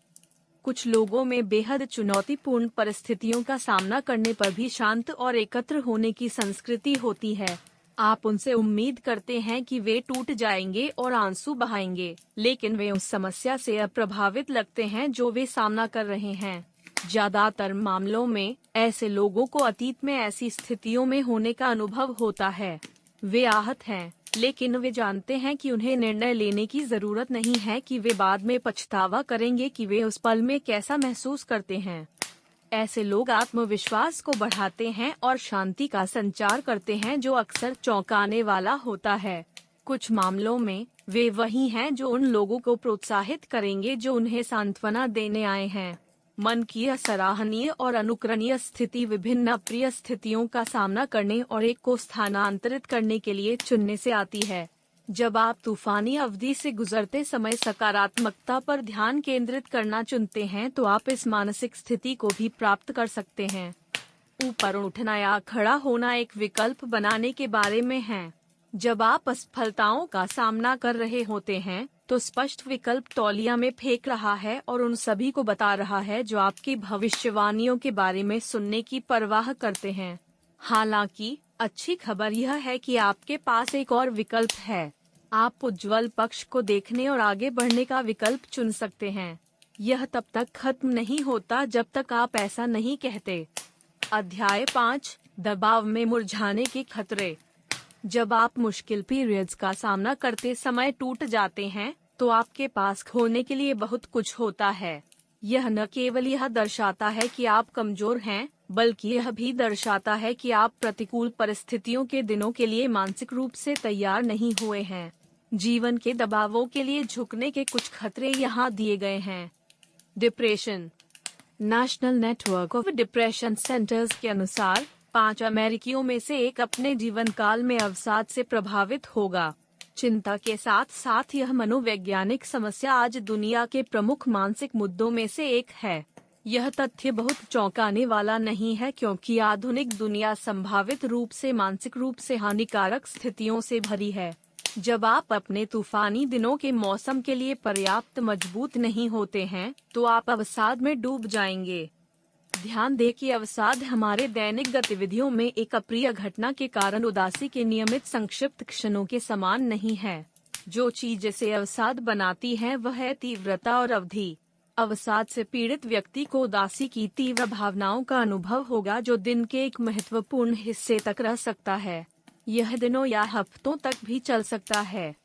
कुछ लोगों में बेहद चुनौतीपूर्ण परिस्थितियों का सामना करने पर भी शांत और एकत्र होने की संस्कृति होती है। आप उनसे उम्मीद करते हैं कि वे टूट जाएंगे और आंसू बहाएंगे, लेकिन वे उस समस्या से अप्रभावित लगते हैं जो वे सामना कर रहे हैं। ज्यादातर मामलों में ऐसे लोगों को अतीत में ऐसी स्थितियों में होने का अनुभव होता है। वे आहत हैं, लेकिन वे जानते हैं कि उन्हें निर्णय लेने की जरूरत नहीं है कि वे बाद में पछतावा करेंगे कि वे उस पल में कैसा महसूस करते हैं। ऐसे लोग आत्मविश्वास को बढ़ाते हैं और शांति का संचार करते हैं जो अक्सर चौंकाने वाला होता है। कुछ मामलों में वे वही हैं जो उन लोगों को प्रोत्साहित करेंगे जो उन्हें सांत्वना देने आए हैं। मन की सराहनीय और अनुकरणीय स्थिति विभिन्न अप्रिय स्थितियों का सामना करने और एक को स्थानांतरित करने के लिए चुनने से आती है। जब आप तूफानी अवधि से गुजरते समय सकारात्मकता पर ध्यान केंद्रित करना चुनते हैं, तो आप इस मानसिक स्थिति को भी प्राप्त कर सकते हैं। ऊपर उठना या खड़ा होना एक विकल्प बनाने के बारे में है। जब आप असफलताओं का सामना कर रहे होते हैं, तो स्पष्ट विकल्प तौलिया में फेंक रहा है और उन सभी को बता रहा है जो आपकी भविष्यवाणियों के बारे में सुनने की परवाह करते हैं। हालांकि अच्छी खबर यह है कि आपके पास एक और विकल्प है। आप उज्जवल पक्ष को देखने और आगे बढ़ने का विकल्प चुन सकते हैं। यह तब तक खत्म नहीं होता जब तक आप ऐसा नहीं कहते। अध्याय 5, दबाव में मुरझाने के खतरे। जब आप मुश्किल पीरियड्स का सामना करते समय टूट जाते हैं, तो आपके पास खोने के लिए बहुत कुछ होता है। यह न केवल यह दर्शाता है कि आप कमजोर हैं, बल्कि यह भी दर्शाता है कि आप प्रतिकूल परिस्थितियों के दिनों के लिए मानसिक रूप से तैयार नहीं हुए हैं। जीवन के दबावों के लिए झुकने के कुछ खतरे यहाँ दिए गए हैं। Depression. National network of depression centres के अनुसार 5 अमेरिकियों में से एक अपने जीवन काल में अवसाद से प्रभावित होगा। चिंता के साथ साथ यह मनोवैज्ञानिक समस्या आज दुनिया के प्रमुख मानसिक मुद्दों में से एक है। यह तथ्य बहुत चौंकाने वाला नहीं है, क्योंकि आधुनिक दुनिया संभावित रूप से मानसिक रूप से हानिकारक स्थितियों से भरी है। जब आप अपने तूफानी दिनों के मौसम के लिए पर्याप्त मजबूत नहीं होते हैं, तो आप अवसाद में डूब जाएंगे। ध्यान दें कि अवसाद हमारे दैनिक गतिविधियों में एक अप्रिय घटना के कारण उदासी के नियमित संक्षिप्त क्षणों के समान नहीं है। जो चीज इसे अवसाद बनाती है वह है तीव्रता और अवधि। अवसाद से पीड़ित व्यक्ति को उदासी की तीव्र भावनाओं का अनुभव होगा, जो दिन के एक महत्वपूर्ण हिस्से तक रह सकता है। यह दिनों या हफ्तों तक भी चल सकता है।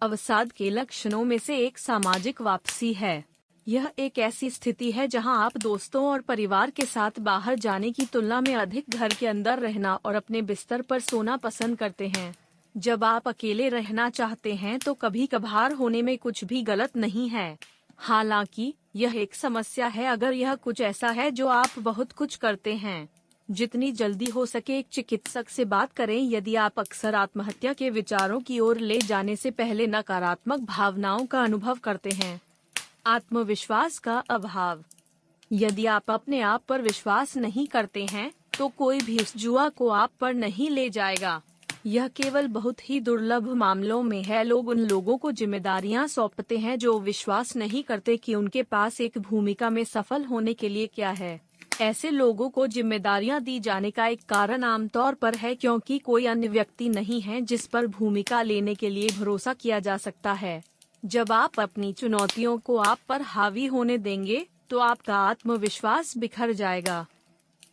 अवसाद के लक्षणों में से एक सामाजिक वापसी है। यह एक ऐसी स्थिति है जहां आप दोस्तों और परिवार के साथ बाहर जाने की तुलना में अधिक घर के अंदर रहना और अपने बिस्तर पर सोना पसंद करते हैं। जब आप अकेले रहना चाहते हैं तो कभी कभार होने में कुछ भी गलत नहीं है। हालांकि यह एक समस्या है अगर यह कुछ ऐसा है जो आप बहुत कुछ करते हैं। जितनी जल्दी हो सके एक चिकित्सक से बात करें यदि आप अक्सर आत्महत्या के विचारों की ओर ले जाने से पहले नकारात्मक भावनाओं का अनुभव करते हैं। आत्मविश्वास का अभाव। यदि आप अपने आप पर विश्वास नहीं करते हैं, तो कोई भी उस जुआ को आप पर नहीं ले जाएगा। यह केवल बहुत ही दुर्लभ मामलों में है। लोग उन लोगों को जिम्मेदारियां सौंपते हैं जो विश्वास नहीं करते कि उनके पास एक भूमिका में सफल होने के लिए क्या है। ऐसे लोगों को जिम्मेदारियां दी जाने का एक कारण आमतौर पर है क्योंकि कोई अन्य व्यक्ति नहीं है जिस पर भूमिका लेने के लिए भरोसा किया जा सकता है। जब आप अपनी चुनौतियों को आप पर हावी होने देंगे, तो आपका आत्मविश्वास बिखर जाएगा।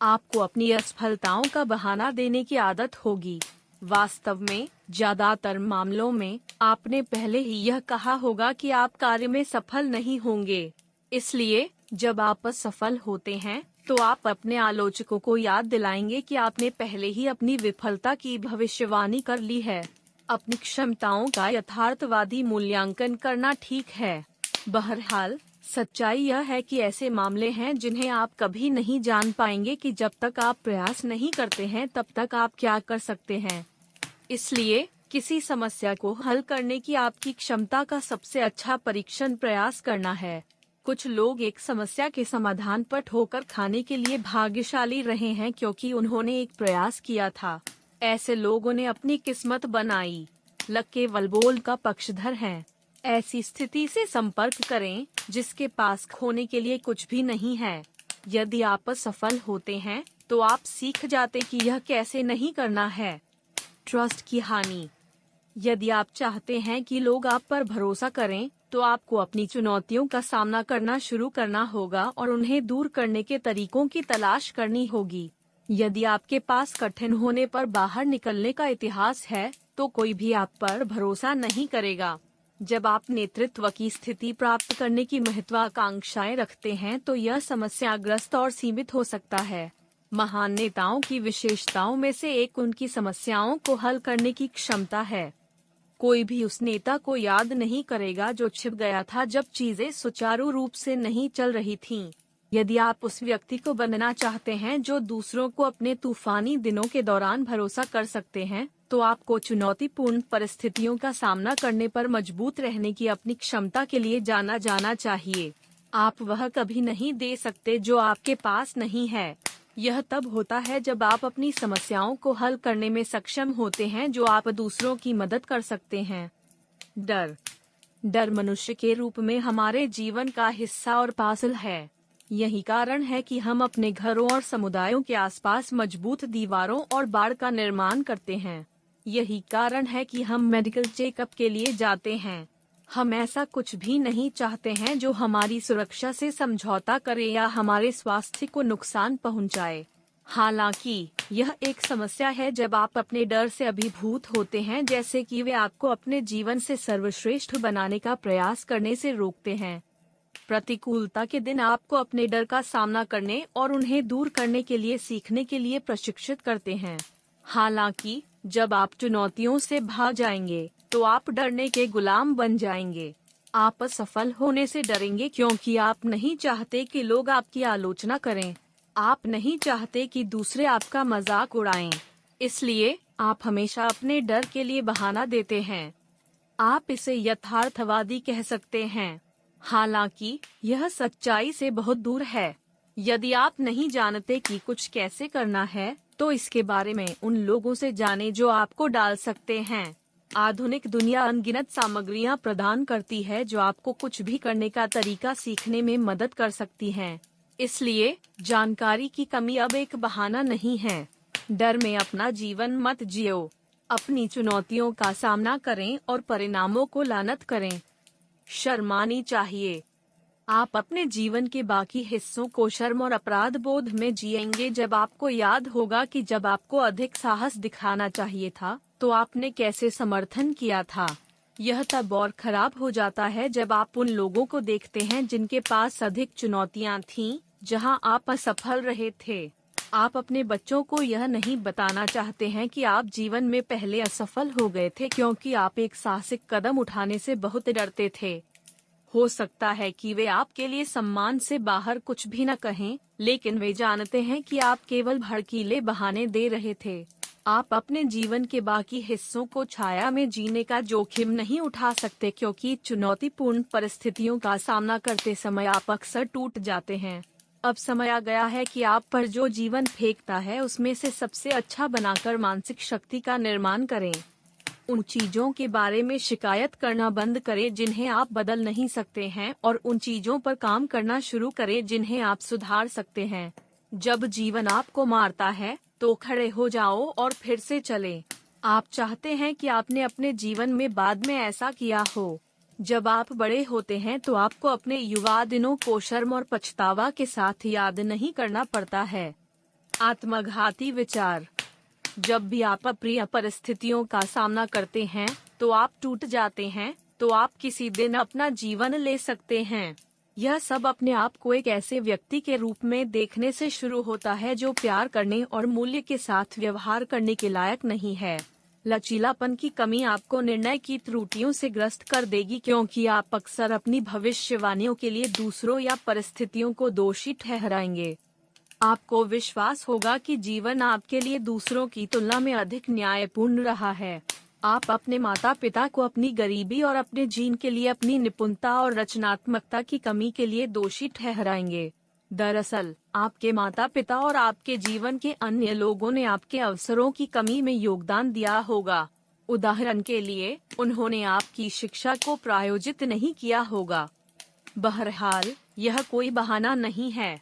आपको अपनी असफलताओं का बहाना देने की आदत होगी। वास्तव में ज्यादातर मामलों में आपने पहले ही यह कहा होगा कि आप कार्य में सफल नहीं होंगे। इसलिए जब आप असफल होते हैं, तो आप अपने आलोचकों को याद दिलाएंगे कि आपने पहले ही अपनी विफलता की भविष्यवाणी कर ली है। अपनी क्षमताओं का यथार्थवादी मूल्यांकन करना ठीक है। बहरहाल सच्चाई यह है कि ऐसे मामले हैं जिन्हें आप कभी नहीं जान पाएंगे कि जब तक आप प्रयास नहीं करते हैं तब तक आप क्या कर सकते हैं। इसलिए किसी समस्या को हल करने की आपकी क्षमता का सबसे अच्छा परीक्षण प्रयास करना है। कुछ लोग एक समस्या के समाधान पर ठोकर खाने के लिए भाग्यशाली रहे हैं क्योंकि उन्होंने एक प्रयास किया था। ऐसे लोगों ने अपनी किस्मत बनाई। लक केवल बोल का पक्षधर है। ऐसी स्थिति से संपर्क करें जिसके पास खोने के लिए कुछ भी नहीं है। यदि आप असफल होते हैं, तो आप सीख जाते कि यह कैसे नहीं करना है। ट्रस्ट की हानि। यदि आप चाहते हैं कि लोग आप पर भरोसा करें, तो आपको अपनी चुनौतियों का सामना करना शुरू करना होगा और उन्हें दूर करने के तरीकों की तलाश करनी होगी। यदि आपके पास कठिन होने पर बाहर निकलने का इतिहास है, तो कोई भी आप पर भरोसा नहीं करेगा। जब आप नेतृत्व की स्थिति प्राप्त करने की महत्वाकांक्षाएं रखते हैं, तो यह समस्याग्रस्त और सीमित हो सकता है। महान नेताओं की विशेषताओं में से एक उनकी समस्याओं को हल करने की क्षमता है। कोई भी उस नेता को याद नहीं करेगा जो छिप गया था जब चीजें सुचारू रूप से नहीं चल रही थीं। यदि आप उस व्यक्ति को बनना चाहते हैं जो दूसरों को अपने तूफानी दिनों के दौरान भरोसा कर सकते हैं, तो आपको चुनौतीपूर्ण परिस्थितियों का सामना करने पर मजबूत रहने की अपनी क्षमता के लिए जाना चाहिए। आप वह कभी नहीं दे सकते जो आपके पास नहीं है। यह तब होता है जब आप अपनी समस्याओं को हल करने में सक्षम होते हैं जो आप दूसरों की मदद कर सकते हैं। डर मनुष्य के रूप में हमारे जीवन का हिस्सा और पासल है। यही कारण है कि हम अपने घरों और समुदायों के आसपास मजबूत दीवारों और बाड़ का निर्माण करते हैं। यही कारण है कि हम मेडिकल चेकअप के लिए जाते हैं। हम ऐसा कुछ भी नहीं चाहते हैं जो हमारी सुरक्षा से समझौता करे या हमारे स्वास्थ्य को नुकसान पहुंचाए। हालांकि यह एक समस्या है जब आप अपने डर से अभिभूत होते हैं, जैसे कि वे आपको अपने जीवन से सर्वश्रेष्ठ बनाने का प्रयास करने से रोकते हैं। प्रतिकूलता के दिन आपको अपने डर का सामना करने और उन्हें दूर करने के लिए सीखने के लिए प्रशिक्षित करते हैं। हालांकि जब आप चुनौतियों से भाग जाएंगे तो आप डरने के गुलाम बन जाएंगे। आप असफल होने से डरेंगे क्योंकि आप नहीं चाहते कि लोग आपकी आलोचना करें। आप नहीं चाहते कि दूसरे आपका मजाक उड़ाएं। इसलिए आप हमेशा अपने डर के लिए बहाना देते हैं। आप इसे यथार्थवादी कह सकते हैं, हालांकि यह सच्चाई से बहुत दूर है। यदि आप नहीं जानते कि कुछ कैसे करना है, तो इसके बारे में उन लोगों से जानें जो आपको डाल सकते हैं। आधुनिक दुनिया अनगिनत सामग्रियां प्रदान करती है जो आपको कुछ भी करने का तरीका सीखने में मदद कर सकती हैं। इसलिए जानकारी की कमी अब एक बहाना नहीं है। डर में अपना जीवन मत जियो। अपनी चुनौतियों का सामना करें और परिणामों को लानत करें। शर्मानी चाहिए। आप अपने जीवन के बाकी हिस्सों को शर्म और अपराध बोध में जिएंगे जब आपको याद होगा कि जब आपको अधिक साहस दिखाना चाहिए था तो आपने कैसे समर्थन किया था। यह तब और खराब हो जाता है जब आप उन लोगों को देखते हैं जिनके पास अधिक चुनौतियां थीं, जहां आप असफल रहे थे। आप अपने बच्चों को यह नहीं बताना चाहते हैं कि आप जीवन में पहले असफल हो गए थे क्योंकि आप एक साहसिक कदम उठाने से बहुत डरते थे। हो सकता है कि वे आपके लिए सम्मान से बाहर कुछ भी न कहें, लेकिन वे जानते हैं कि आप केवल भड़कीले बहाने दे रहे थे। आप अपने जीवन के बाकी हिस्सों को छाया में जीने का जोखिम नहीं उठा सकते क्योंकि चुनौतीपूर्ण परिस्थितियों का सामना करते समय आप अक्सर टूट जाते हैं। अब समय आ गया है कि आप पर जो जीवन फेंकता है उसमें से सबसे अच्छा बनाकर मानसिक शक्ति का निर्माण करें। उन चीजों के बारे में शिकायत करना बंद करें जिन्हें आप बदल नहीं सकते हैं और उन चीजों पर काम करना शुरू करें जिन्हें आप सुधार सकते हैं। जब जीवन आपको मारता है तो खड़े हो जाओ और फिर से चलें। आप चाहते हैं कि आपने अपने जीवन में बाद में ऐसा किया हो। जब आप बड़े होते हैं तो आपको अपने युवा दिनों को शर्म और पछतावा के साथ याद नहीं करना पड़ता है। आत्मघाती विचार। जब भी आप अप्रिय परिस्थितियों का सामना करते हैं तो आप टूट जाते हैं, तो आप किसी दिन अपना जीवन ले सकते हैं। यह सब अपने आप को एक ऐसे व्यक्ति के रूप में देखने से शुरू होता है जो प्यार करने और मूल्य के साथ व्यवहार करने के लायक नहीं है। लचीलापन की कमी आपको निर्णय की त्रुटियों से ग्रस्त कर देगी क्योंकि आप अक्सर अपनी भविष्यवाणियों के लिए दूसरों या परिस्थितियों को दोषी ठहराएंगे। आपको विश्वास होगा कि जीवन आपके लिए दूसरों की तुलना में अधिक न्यायपूर्ण रहा है। आप अपने माता पिता को अपनी गरीबी और अपने जीन के लिए अपनी निपुणता और रचनात्मकता की कमी के लिए दोषी ठहराएंगे। दरअसल आपके माता पिता और आपके जीवन के अन्य लोगों ने आपके अवसरों की कमी में योगदान दिया होगा। उदाहरण के लिए, उन्होंने आपकी शिक्षा को प्रायोजित नहीं किया होगा। बहरहाल, यह कोई बहाना नहीं है।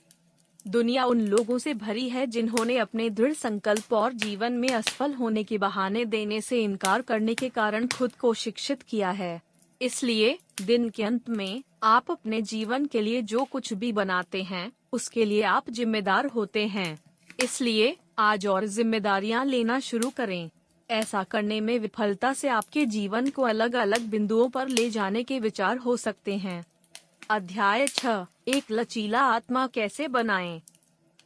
दुनिया उन लोगों से भरी है जिन्होंने अपने दृढ़ संकल्प और जीवन में असफल होने के बहाने देने से इनकार करने के कारण खुद को शिक्षित किया है। इसलिए दिन के अंत में आप अपने जीवन के लिए जो कुछ भी बनाते हैं उसके लिए आप जिम्मेदार होते हैं। इसलिए आज और जिम्मेदारियां लेना शुरू करें। ऐसा करने में विफलता से आपके जीवन को अलग अलग बिंदुओं पर ले जाने के विचार हो सकते हैं। अध्याय 6, एक लचीला आत्मा कैसे बनाएं?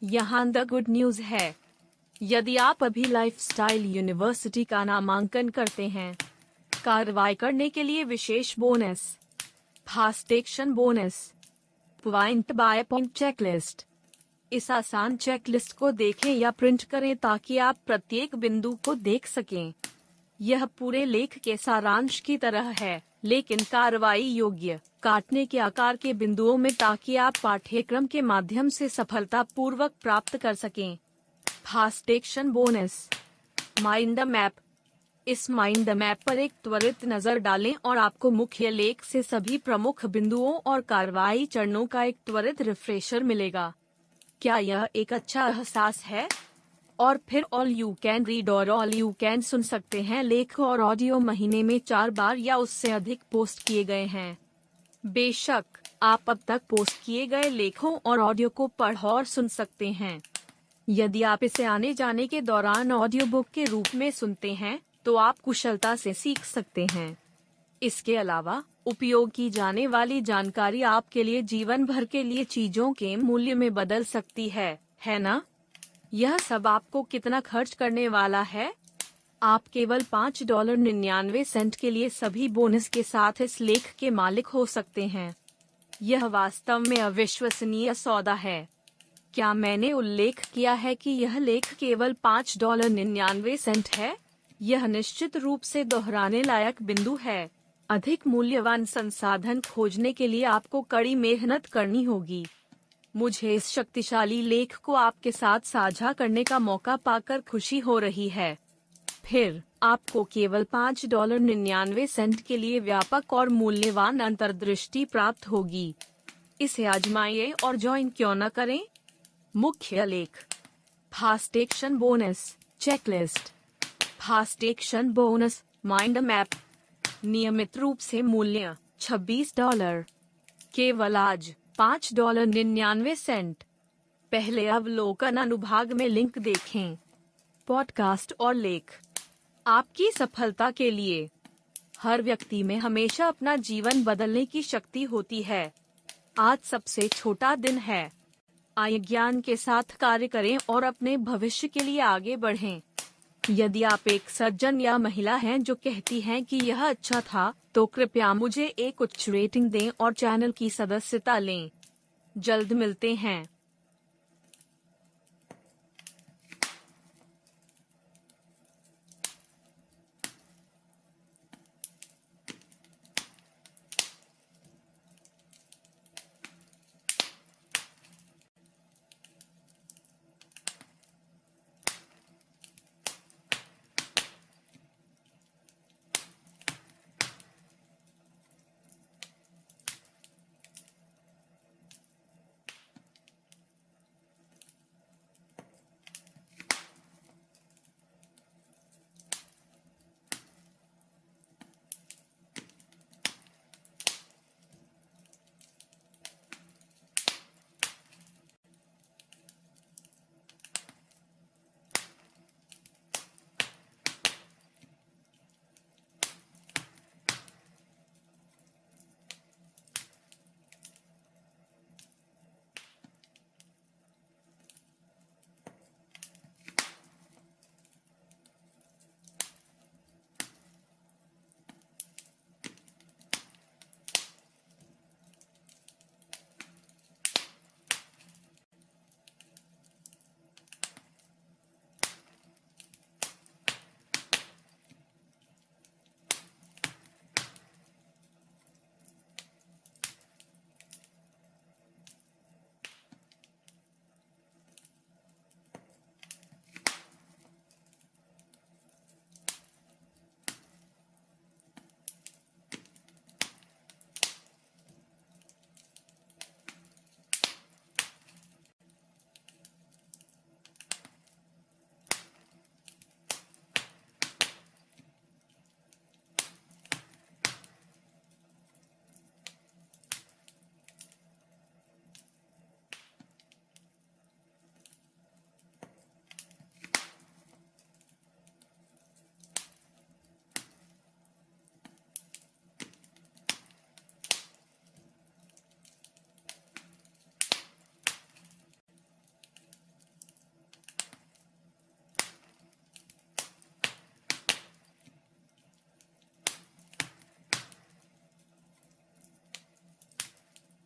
यहाँ द गुड न्यूज है। यदि आप अभी लाइफस्टाइल यूनिवर्सिटी का नामांकन करते हैं, कार्रवाई करने के लिए विशेष bonus, fast action bonus, point by point checklist. इस आसान चेकलिस्ट को देखें या प्रिंट करें ताकि आप प्रत्येक बिंदु को देख सकें। यह पूरे लेख के सारांश की तरह है, लेकिन कार्रवाई योग्य, काटने के आकार के बिंदुओं में, ताकि आप पाठ्यक्रम के माध्यम से सफलतापूर्वक प्राप्त कर सकें। Fast action bonus, mind the map. इस माइंड द मैप पर एक त्वरित नजर डालें और आपको मुख्य लेख से सभी प्रमुख बिंदुओं और कार्रवाई चरणों का एक त्वरित रिफ्रेशर मिलेगा। क्या यह एक अच्छा एहसास है? और फिर ऑल यू कैन रीड और ऑल यू कैन सुन सकते हैं। लेख और ऑडियो महीने में 4 बार या उससे अधिक पोस्ट किए गए हैं। बेशक आप अब तक पोस्ट किए गए लेखों और ऑडियो को पढ़ और सुन सकते हैं। यदि आप इसे आने जाने के दौरान ऑडियो बुक के रूप में सुनते हैं तो आप कुशलता से सीख सकते हैं। इसके अलावा उपयोग की जाने वाली जानकारी आपके लिए जीवन भर के लिए चीजों के मूल्य में बदल सकती है ना? यह सब आपको कितना खर्च करने वाला है? आप केवल $5.99 के लिए सभी बोनस के साथ इस लेख के मालिक हो सकते हैं। यह वास्तव में अविश्वसनीय सौदा है। क्या मैंने उल्लेख किया है कि यह लेख केवल $5.99 है? यह निश्चित रूप से दोहराने लायक बिंदु है। अधिक मूल्यवान संसाधन खोजने के लिए आपको कड़ी मेहनत करनी होगी। मुझे इस शक्तिशाली लेख को आपके साथ साझा करने का मौका पाकर खुशी हो रही है। फिर आपको केवल $5.99 के लिए व्यापक और मूल्यवान अंतर्दृष्टि प्राप्त होगी। इसे आजमाइए और ज्वाइन क्यों न करें। मुख्य लेख, fast action bonus checklist, fast action bonus mind map. नियमित रूप से मूल्य $26, केवल आज $5.99। पहले अवलोकन अनुभाग में लिंक देखें। पॉडकास्ट और लेख आपकी सफलता के लिए। हर व्यक्ति में हमेशा अपना जीवन बदलने की शक्ति होती है। आज सबसे छोटा दिन है। आइए ज्ञान के साथ कार्य करें और अपने भविष्य के लिए आगे बढ़ें। यदि आप एक सज्जन या महिला हैं जो कहती हैं कि यह अच्छा था, तो कृपया मुझे एक उच्च रेटिंग दें और चैनल की सदस्यता लें। जल्द मिलते हैं।